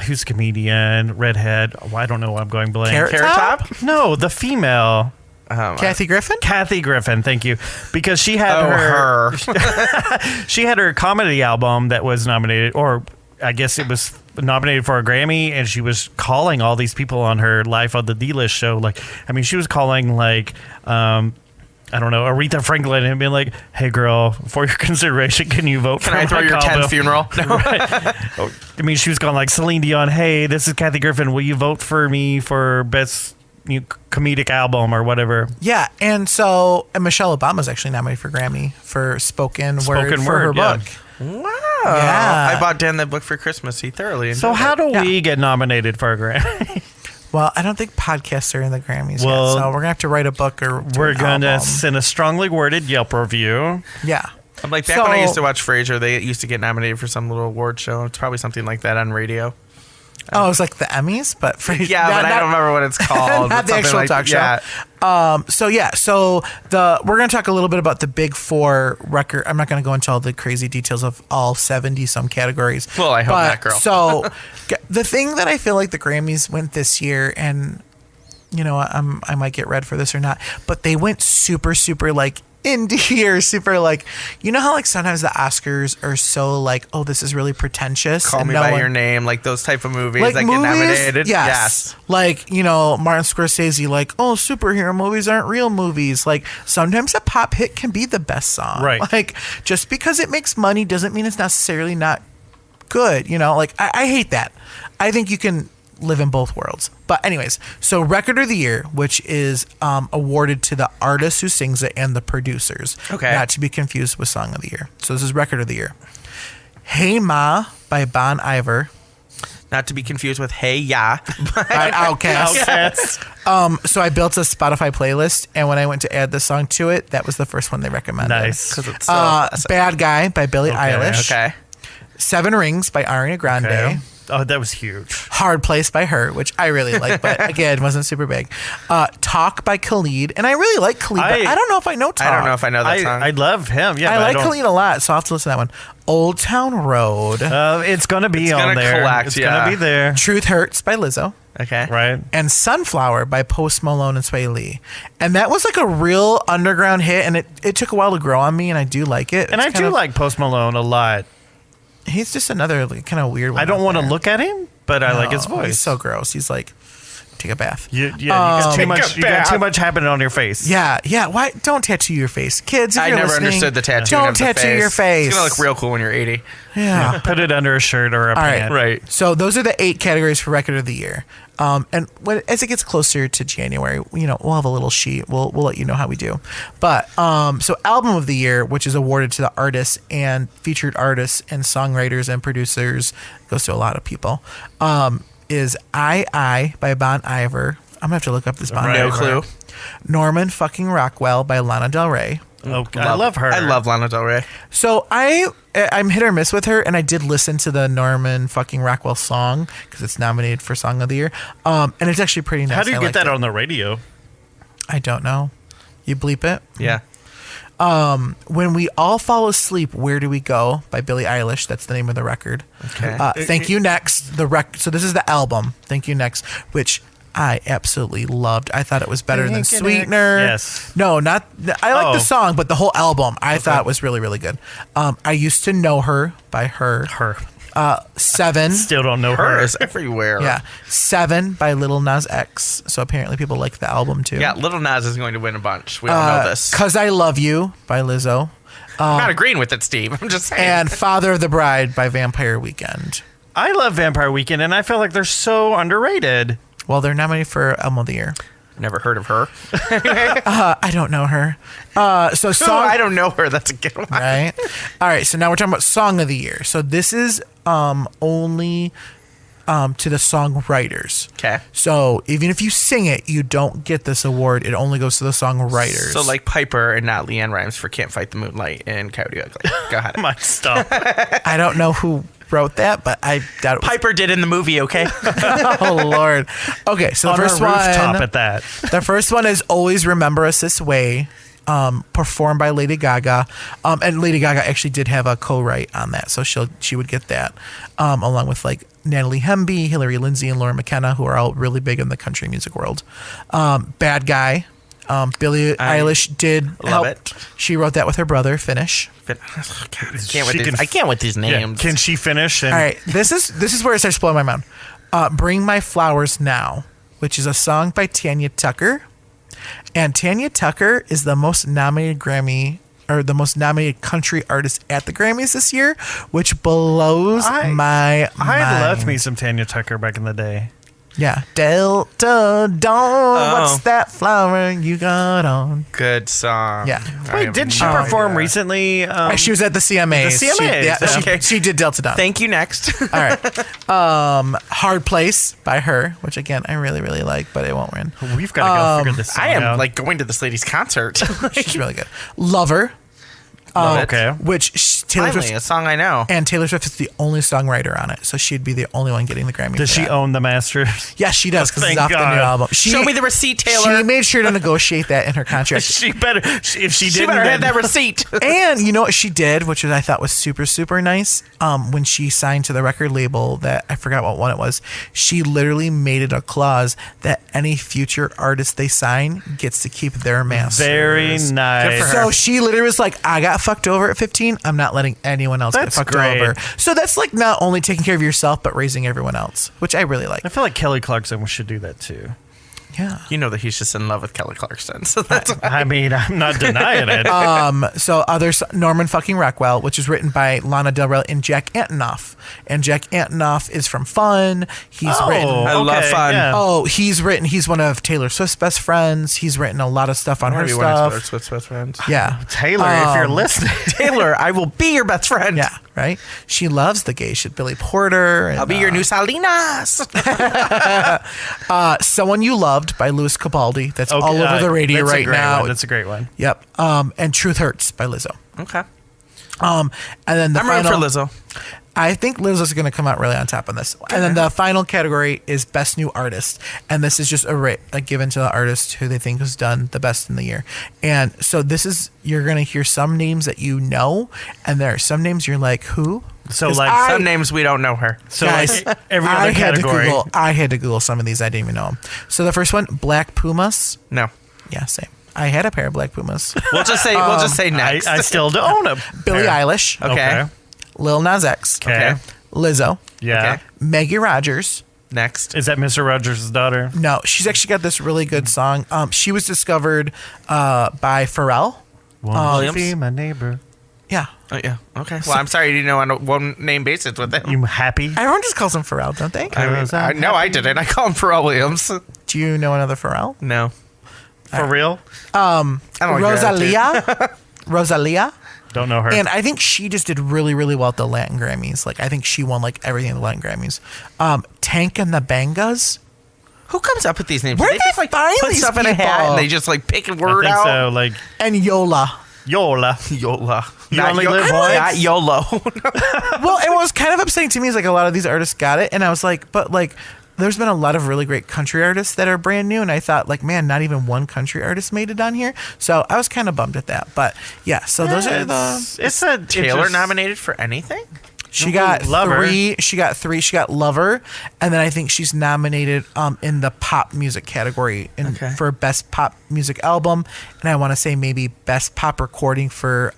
who's a comedian, redhead? I don't know. I'm going blank. Carrot Top? No, the female. Kathy Griffin. Kathy Griffin, thank you, because she had her she had her comedy album that was nominated, or I guess it was nominated for a Grammy, and she was calling all these people on her Life on the D-List show. Like, I mean, she was calling like I don't know, Aretha Franklin, and being like, "Hey, girl, for your consideration, can you vote for Can I throw my your combo?" 10th funeral? Right. I mean, she was going like Celine Dion. "Hey, this is Kathy Griffin. Will you vote for me for best comedic album or whatever?" Yeah, and Michelle Obama's actually nominated for Grammy for spoken word for her book. Wow. Yeah. I bought Dan that book for Christmas. He thoroughly enjoyed So how do Yeah. we get nominated for a Grammy? Well, I don't think podcasts are in the Grammys Well, yet, so we're gonna have to write a book or do We're an going to album. send a strongly worded Yelp review. Yeah. I'm like, back when I used to watch Frasier, they used to get nominated for some little award show. It's probably something like that on radio. Oh, it was like the Emmys, but for Yeah, but I don't remember what it's called. not but the something actual like- talk show. Yeah. So we're going to talk a little bit about the Big Four record. I'm not going to go into all the crazy details of all 70 some categories. Well, I hope not, girl. So the thing that I feel like the Grammys went this year, and I might get read for this or not, but they went super, super like indie or super like, how like sometimes the Oscars are so like, oh, this is really pretentious. Call and Me no by one- Your Name, like those type of movies like that movies, get nominated. yes. Like, Martin Scorsese, like, oh, superhero movies aren't real movies. Like, sometimes a pop hit can be the best song. Right. Like, just because it makes money doesn't mean it's necessarily not good. Like, I hate that. I think you can live in both worlds. But anyways, so Record of the Year, which is awarded to the artist who sings it and the producers. Okay. Not to be confused with Song of the Year. So this is Record of the Year. Hey Ma by Bon Iver. Not to be confused with Hey Ya. By Outkast. So I built a Spotify playlist, and when I went to add the song to it, that was the first one they recommended. Nice. 'Cause it's so- Bad Guy by Billie Eilish. Okay. Seven Rings by Ariana Grande. Okay. Oh, that was huge. Hard Place by Her, which I really like, but again, wasn't super big. Talk by Khalid, and I really like Khalid, but I don't know if I know Talk. I don't know if I know that song. I love him. Yeah, I but like don't- Khalid a lot, so I'll have to listen to that one. Old Town Road. It's gonna be It's on gonna there. collect, It's yeah. gonna be there. Truth Hurts by Lizzo. Okay. Right. And Sunflower by Post Malone and Sway Lee. And that was like a real underground hit, and it took a while to grow on me, and I do like it. And It's I kind do of- like Post Malone a lot. He's just another like, kind of weird one. I don't out want to there. look at him, but I like his No, voice. He's so gross. He's like, take a bath. You got too Take much. a You got too bath. much happening on your face. Yeah. Why don't tattoo your face, kids? If I you're never listening, understood the tattoo. Don't of the tattoo face. your face. It's gonna look real cool when you're 80. Yeah. Put it under a shirt or a All right. pant. Right. So those are the 8 categories for Record of the Year. And as it gets closer to January, we'll have a little sheet. We'll let you know how we do. But so Album of the Year, which is awarded to the artists and featured artists and songwriters and producers, goes to a lot of people. Is I by Bon Iver. I'm gonna have to look up this Bon Right, No Iver. clue. Norman fucking Rockwell by Lana Del Rey. Oh, I love her. I love Lana Del Rey. So I'm hit or miss with her, and I did listen to the Norman fucking Rockwell song because it's nominated for Song of the Year, and it's actually pretty nice. How do you I get liked that it. on the radio? I don't know. You bleep it. Yeah. When We All Fall Asleep, Where Do We Go by Billie Eilish. That's the name of the record. Okay. Thank You Next. So this is the album. Thank You Next, which I absolutely loved. I thought it was better than Thank You Sweetener. Next. Yes. No, not. I like Oh. the song, but the whole album I thought was really, really good. I Used to Know Her by Her. Her. Seven. Still don't know Her her. is everywhere. Yeah. Seven by Lil Nas X. So apparently people like the album too. Yeah, Little Nas is going to win a bunch. We all know this. 'Cause I Love You by Lizzo. I'm not agreeing with it, Steve. I'm just saying. And Father of the Bride by Vampire Weekend. I love Vampire Weekend, and I feel like they're so underrated. Well, they're nominated for Album of the Year. Never heard of her. I don't know her. So Oh, song. I don't know her. That's a good one. Right. All right. So now we're talking about Song of the Year. So this is only to the songwriters. Okay. So even if you sing it, you don't get this award. It only goes to the songwriters. So like Piper and not Leanne Rimes for Can't Fight the Moonlight and Coyote Ugly. Go ahead. My stuff. I don't know who wrote that, but I doubt it was. Piper did in the movie, okay? Oh Lord. Okay. So the On first a rooftop one. at that. The first one is Always Remember Us This Way, performed by Lady Gaga. And Lady Gaga actually did have a co-write on that, so she would get that, along with like Natalie Hemby, Hillary Lindsay, and Laura McKenna, who are all really big in the country music world. Bad Guy. Billie Eilish did love help. it. She wrote that with her brother, Finish. God, I can't with these names. Can she finish? And All right, this is where it starts blowing my mind. Bring My Flowers Now, which is a song by Tanya Tucker. And Tanya Tucker is the most nominated Grammy or the most nominated country artist at the Grammys this year, which blows my mind. I loved me some Tanya Tucker back in the day. Yeah. Delta Dawn, what's that flower you got on? Good song. Yeah. Wait, did she perform recently? She was at the CMAs. The CMAs, okay. She did Delta Dawn. Thank you. Next. All right. Hard Place by her, which again I really, really like, but it won't win. We've got to go figure this I am out. like going to this lady's concert. She's really good. Lover, Love it. Okay. which Taylor Finally, Swift, a song I know. and Taylor Swift is the only songwriter on it, so she'd be the only one getting the Grammy. Does for she that. own the masters? Yes, she does because it's Thank off the new God. album. Show me the receipt, Taylor. She made sure to negotiate that in her contract. She better. If she She didn't, better have then- that receipt. And you know what she did, which I thought was super, super nice? When she signed to the record label that I forgot what one it was, she literally made it a clause that any future artist they sign gets to keep their masters. Very nice. So she literally was like, I got fucked over at 15. I'm not letting anyone else That's get fucked great. over. So that's like not only taking care of yourself, but raising everyone else, which I really like. I feel like Kelly Clarkson should do that too. Yeah. You know that he's just in love with Kelly Clarkson. So that's I mean, I'm not denying it. So Norman fucking Rockwell, which is written by Lana Del Rey and Jack Antonoff. And Jack Antonoff is from Fun. He's written. I love Fun. yeah. Oh, he's one of Taylor Swift's best friends. He's written a lot of stuff on her Maybe one of Taylor stuff. Swift's best friends. Yeah. Taylor, if you're listening, Taylor, I will be your best friend. Yeah, right? She loves the gay shit. Billy Porter. And, I'll be your new Salinas. Someone You Loved by Louis Capaldi. That's Okay, all over the radio that's a right great now. one. That's a great one. Yep. And Truth Hurts by Lizzo. Okay. And then the I'm final, rooting for Lizzo. I think Lizzo's going to come out really on top on this. And then the final category is Best New Artist. And this is just a given to the artist who they think has done the best in the year. And so you're going to hear some names that you know, and there are some names you're like, who? So 'Cause like Some names we don't know her. so Guys, like every other category. I had to Google some of these. I didn't even know them. So the first one, Black Pumas. No. Yeah, same. I had a pair of Black Pumas. We'll just say next. I still don't own them. Billie Eilish. Okay. Lil Nas X. Okay. Lizzo. Yeah. Okay. Maggie Rogers. Next. Is that Mr. Rogers' daughter? No, she's actually got this really good song. She was discovered by Pharrell. Williams? Be my neighbor. Yeah. Oh, yeah. Okay. Well, I'm sorry you didn't know on a one name basis with him. You happy? Everyone just calls him Pharrell, don't they? No, I didn't. I call him Pharrell Williams. Do you know another Pharrell? No. For real? I don't like that, Rosalia. Don't know her. And I think she just did really, really well at the Latin Grammys. Like, I think she won, like, everything at the Latin Grammys. Tank and the Bangas. Who comes up with these names? Where they do just they like find put these stuff in a hat people? and they just like pick a I word think out. so. Like And Yola. Yola. YOLA. You only live Not once? YOLO. Well, and what was kind of upsetting to me is, like, a lot of these artists got it. And I was like, but, like, there's been a lot of really great country artists that are brand new. And I thought, like, man, not even one country artist made it on here. So I was kind of bummed at that. But, yeah, so those are the... It's a Taylor just- nominated for anything? She got Lover. three. She got three. She got Lover, and then I think she's nominated in the pop music category for best pop music album, and I want to say maybe best pop recording for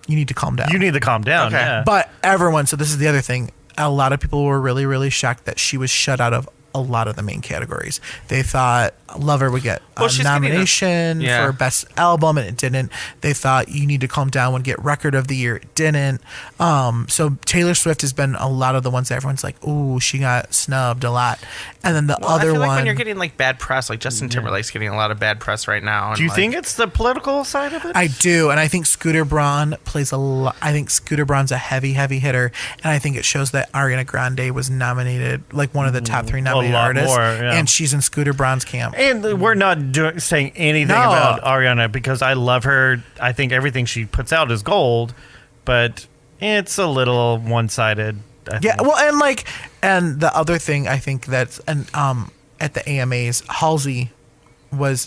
You need to calm down. You need to calm down. Okay. Yeah. But everyone, so this is the other thing. A lot of people were really, really shocked that she was shut out of a lot of the main categories. They thought Lover would get a she's getting nomination yeah. for Best Album, and it didn't. They thought You Need to Calm Down would get Record of the Year. It didn't. So Taylor Swift has been a lot of the ones that everyone's like, ooh, she got snubbed a lot. And then the other I feel one. like when you're getting like bad press, like Justin Timberlake's getting a lot of bad press right now. And Do you like, think it's the political side of it? I do, and I think Scooter Braun plays a lot. I think Scooter Braun's a heavy hitter, and I think it shows that Ariana Grande was nominated, like one of the top 3 nominated lot artists, more, yeah. and she's in Scooter Braun's camp. And we're not saying anything No. about Ariana because I love her. I think everything she puts out is gold, but it's a little one-sided. I Yeah, think. well, and the other thing I think that's at the AMAs, Halsey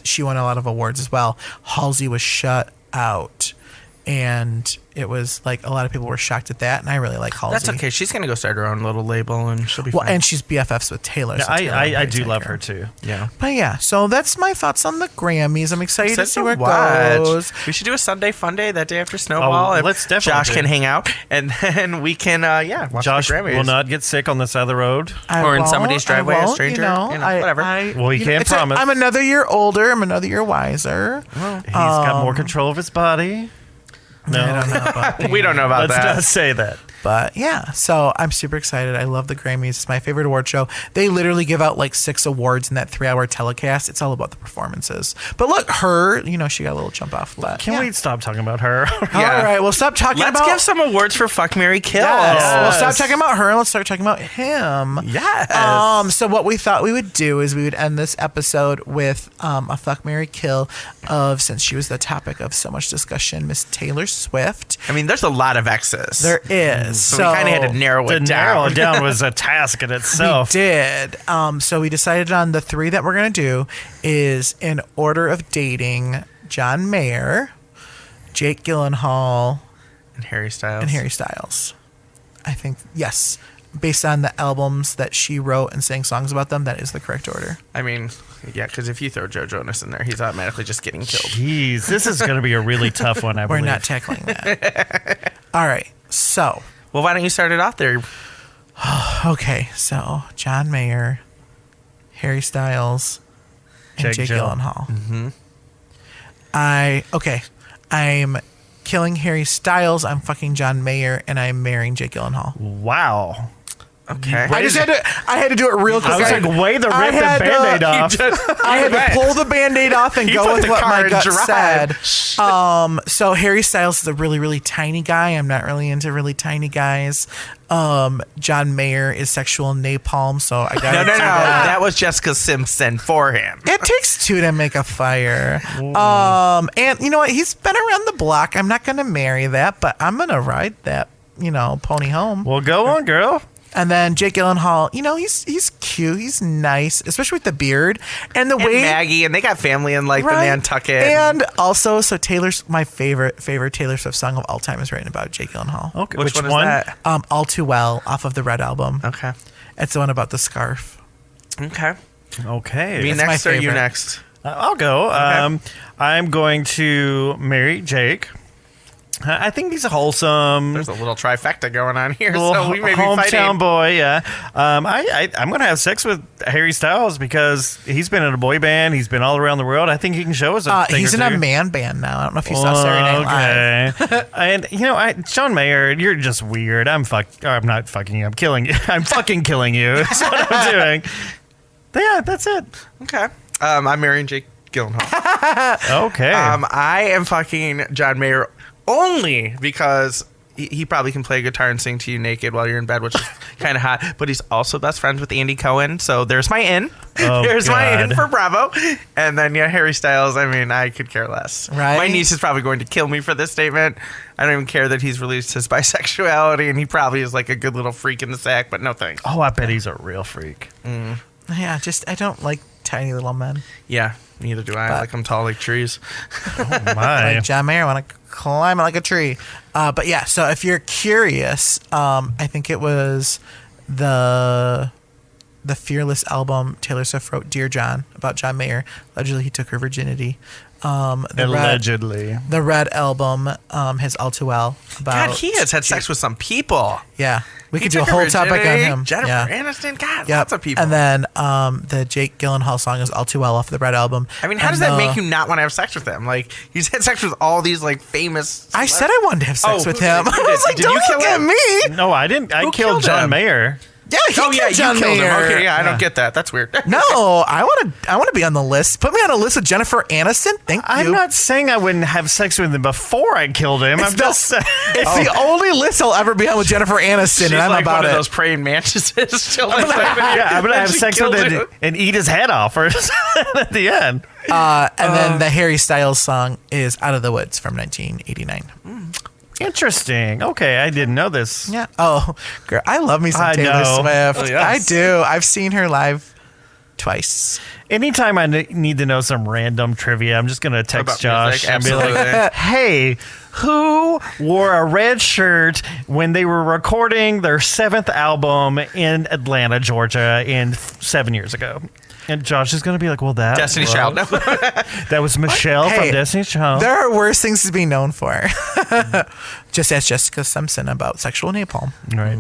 she won a lot of awards as well. Halsey was shut out, and it was like a lot of people were shocked at that, and I really like Halsey. That's okay. She's gonna go start her own little label, and she'll be Well, fine. and she's BFFs with Taylor. Yeah, so Taylor will I probably do take love her. her too. yeah. But yeah, so that's my thoughts on the Grammys. I'm excited to see where it watch. goes. We should do a Sunday fun day that day after Snowball. Oh, if let's definitely Josh do can it. hang out, and then we can watch Josh the Grammys. will not get sick on the side of the road. I Or in won't, somebody's I driveway, a won't, stranger, whatever. Well, he can't promise. I'm another year older. I'm another year wiser. He's got more control of his body. No, I don't know about We don't know about let's that. not say that. But yeah, so I'm super excited. I love the Grammys. It's my favorite award show. They literally give out like 6 awards in that 3-hour telecast. It's all about the performances. But look, her, she got a little jump off. But Can yeah. we stop talking about her? Yeah. All right, well, stop talking Let's about. give some awards for Fuck, Marry, Kill. Yes. We'll stop Yes. talking about her and let's start talking about him. Yes. So what we thought we would do is we would end this episode with a Fuck, Marry, Kill of, since she was the topic of so much discussion, Miss Taylor Swift. I mean, there's a lot of X's. There is. so we kind of had to narrow To it narrow down. it down was a task in itself. We did. So we decided on the 3 that we're going to do is in order of dating: John Mayer, Jake Gyllenhaal, And Harry Styles. and Harry Styles. I think, yes, based on the albums that she wrote and sang songs about them, that is the correct order. I mean, yeah, because if you throw Joe Jonas in there, he's automatically just getting killed. Jeez, this is going to be a really tough one, I We're believe. not tackling that. All right. So, Well, why don't you start it off there? okay. So, John Mayer, Harry Styles, and Jake Jake Gill. Gyllenhaal. Mm-hmm. I'm killing Harry Styles. I'm fucking John Mayer, and I'm marrying Jake Gyllenhaal. Wow. Okay. I had to do it real quick. I was like, way to I rip had the to- Band-Aid off. I had to pull the Band-Aid off and He go put with the what car my in gut drive. said. So Harry Styles is a really, really tiny guy. I'm not really into really tiny guys. John Mayer is sexual napalm, so I got No. That was Jessica Simpson for him. It takes 2 to make a fire. And you know what? He's been around the block. I'm not going to marry that, but I'm going to ride that, pony home. Well, go on, girl. And then Jake Gyllenhaal, he's cute. He's nice, especially with the beard and the And way Maggie, and they got family in like the Right. Nantucket. And also, so my favorite Taylor Swift song of all time is written about Jake Gyllenhaal. Okay, Which one is that? All Too Well off of the Red album. Okay. It's the one about the scarf. Okay. Okay. Me That's my next or you favorite. next? I'll go. I'm going to marry Jake. I think he's a wholesome. There's a little trifecta going on here, Little so we may be hometown fighting. boy, yeah. I'm going to have sex with Harry Styles because he's been in a boy band. He's been all around the world. I think he can show us a thing He's or in two. a man band now. I don't know if you saw Saturday Night Live. Okay. And John Mayer, you're just weird. I'm not fucking you. I'm killing you. I'm fucking killing you. That's what I'm doing. But yeah, that's it. Okay. I'm marrying Jake Gyllenhaal. Okay. I am fucking John Mayer only because he probably can play guitar and sing to you naked while you're in bed, which is kind of hot. But he's also best friends with Andy Cohen, so there's my in. Oh, there's my in God. for Bravo. And then Harry Styles. I mean, I could care less. Right? My niece is probably going to kill me for this statement. I don't even care that he's released his bisexuality, and he probably is like a good little freak in the sack. But no thanks. Oh, I bet he's a real freak. Yeah, I don't like tiny little men. Yeah, neither do I. I like them tall like trees. Oh, my. Like John Mayer, I want to climb it like a tree. But yeah, so if you're curious, I think it was the the Fearless album, Taylor Swift wrote Dear John about John Mayer. Allegedly, he took her virginity. Allegedly. The Red album has All Too Well. About God, he has had sex with some people. Yeah. We He could do a took her whole topic on virginity, him. Jennifer Yeah. Aniston. God, Yep. lots of people. And then the Jake Gyllenhaal song is All Too Well off the Red album. I mean, how does that make you not want to have sex with him? Like, he's had sex with all these, like, famous... I said I wanted to have sex Oh, with who him. did? You I was did. like, Did don't you kill look at him? me. No, I didn't. I Who killed killed John him? Mayer. Yeah, he Oh, yeah, killed you John killed Mayer. him. Okay, yeah, I don't get that. That's weird. No, I want to be on the list. Put me on a list with Jennifer Aniston. Thank you. I'm not saying I wouldn't have sex with him before I killed him. I'm just saying. It's the only list I'll ever be on with Jennifer Aniston, She's and I'm like about one it. of those praying mantises. She'll like, Yeah, I'm gonna have she sex with killed him and eat his head off or at the end. And then the Harry Styles song is Out of the Woods from 1989. Interesting. Okay, I didn't know this. Yeah. Oh, girl, I love me some I Taylor know. Swift. Oh, yes. I do. I've seen her live twice. Anytime I need to know some random trivia, I'm just gonna text About Josh music, and be like, absolutely. "Hey, who wore a red shirt when they were recording their 7th album in Atlanta, Georgia, 7 years ago?" And Josh is gonna be like, "Well, that Destiny's was, Child. No. that was Michelle Hey, from Destiny's Child." There are worse things to be known for. Just ask Jessica Simpson about sexual napalm. Right.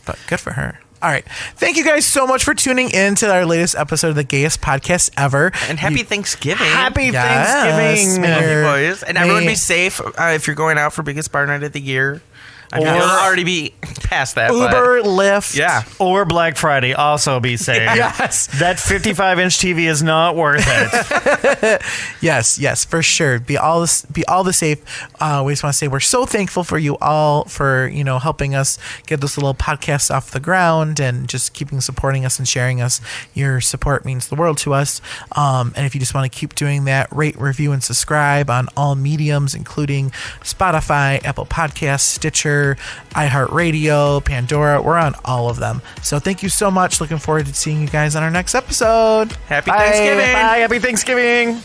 But good for her. All right. Thank you guys so much for tuning in to our latest episode of the Gayest Podcast Ever. And happy Thanksgiving. Happy Yes, Thanksgiving. may your- boys. And everyone may- be safe if you're going out for biggest bar night of the year. I mean, Or- you'll already be past that. but- Uber, Lyft. Yeah. Or Black Friday. Also be safe. Yes. That 55-inch TV is not worth it. Yes, for sure. Be all the safe. We just want to say we're so thankful for you all for helping us get this little podcast off the ground and just keeping supporting us and sharing us. Your support means the world to us. And if you just want to keep doing that, rate, review, and subscribe on all mediums, including Spotify, Apple Podcasts, Stitcher, iHeartRadio, Pandora. We're on all of them. So thank you so much. Looking forward to seeing you guys on our next episode. Happy Bye. Thanksgiving. Bye. Happy Thanksgiving.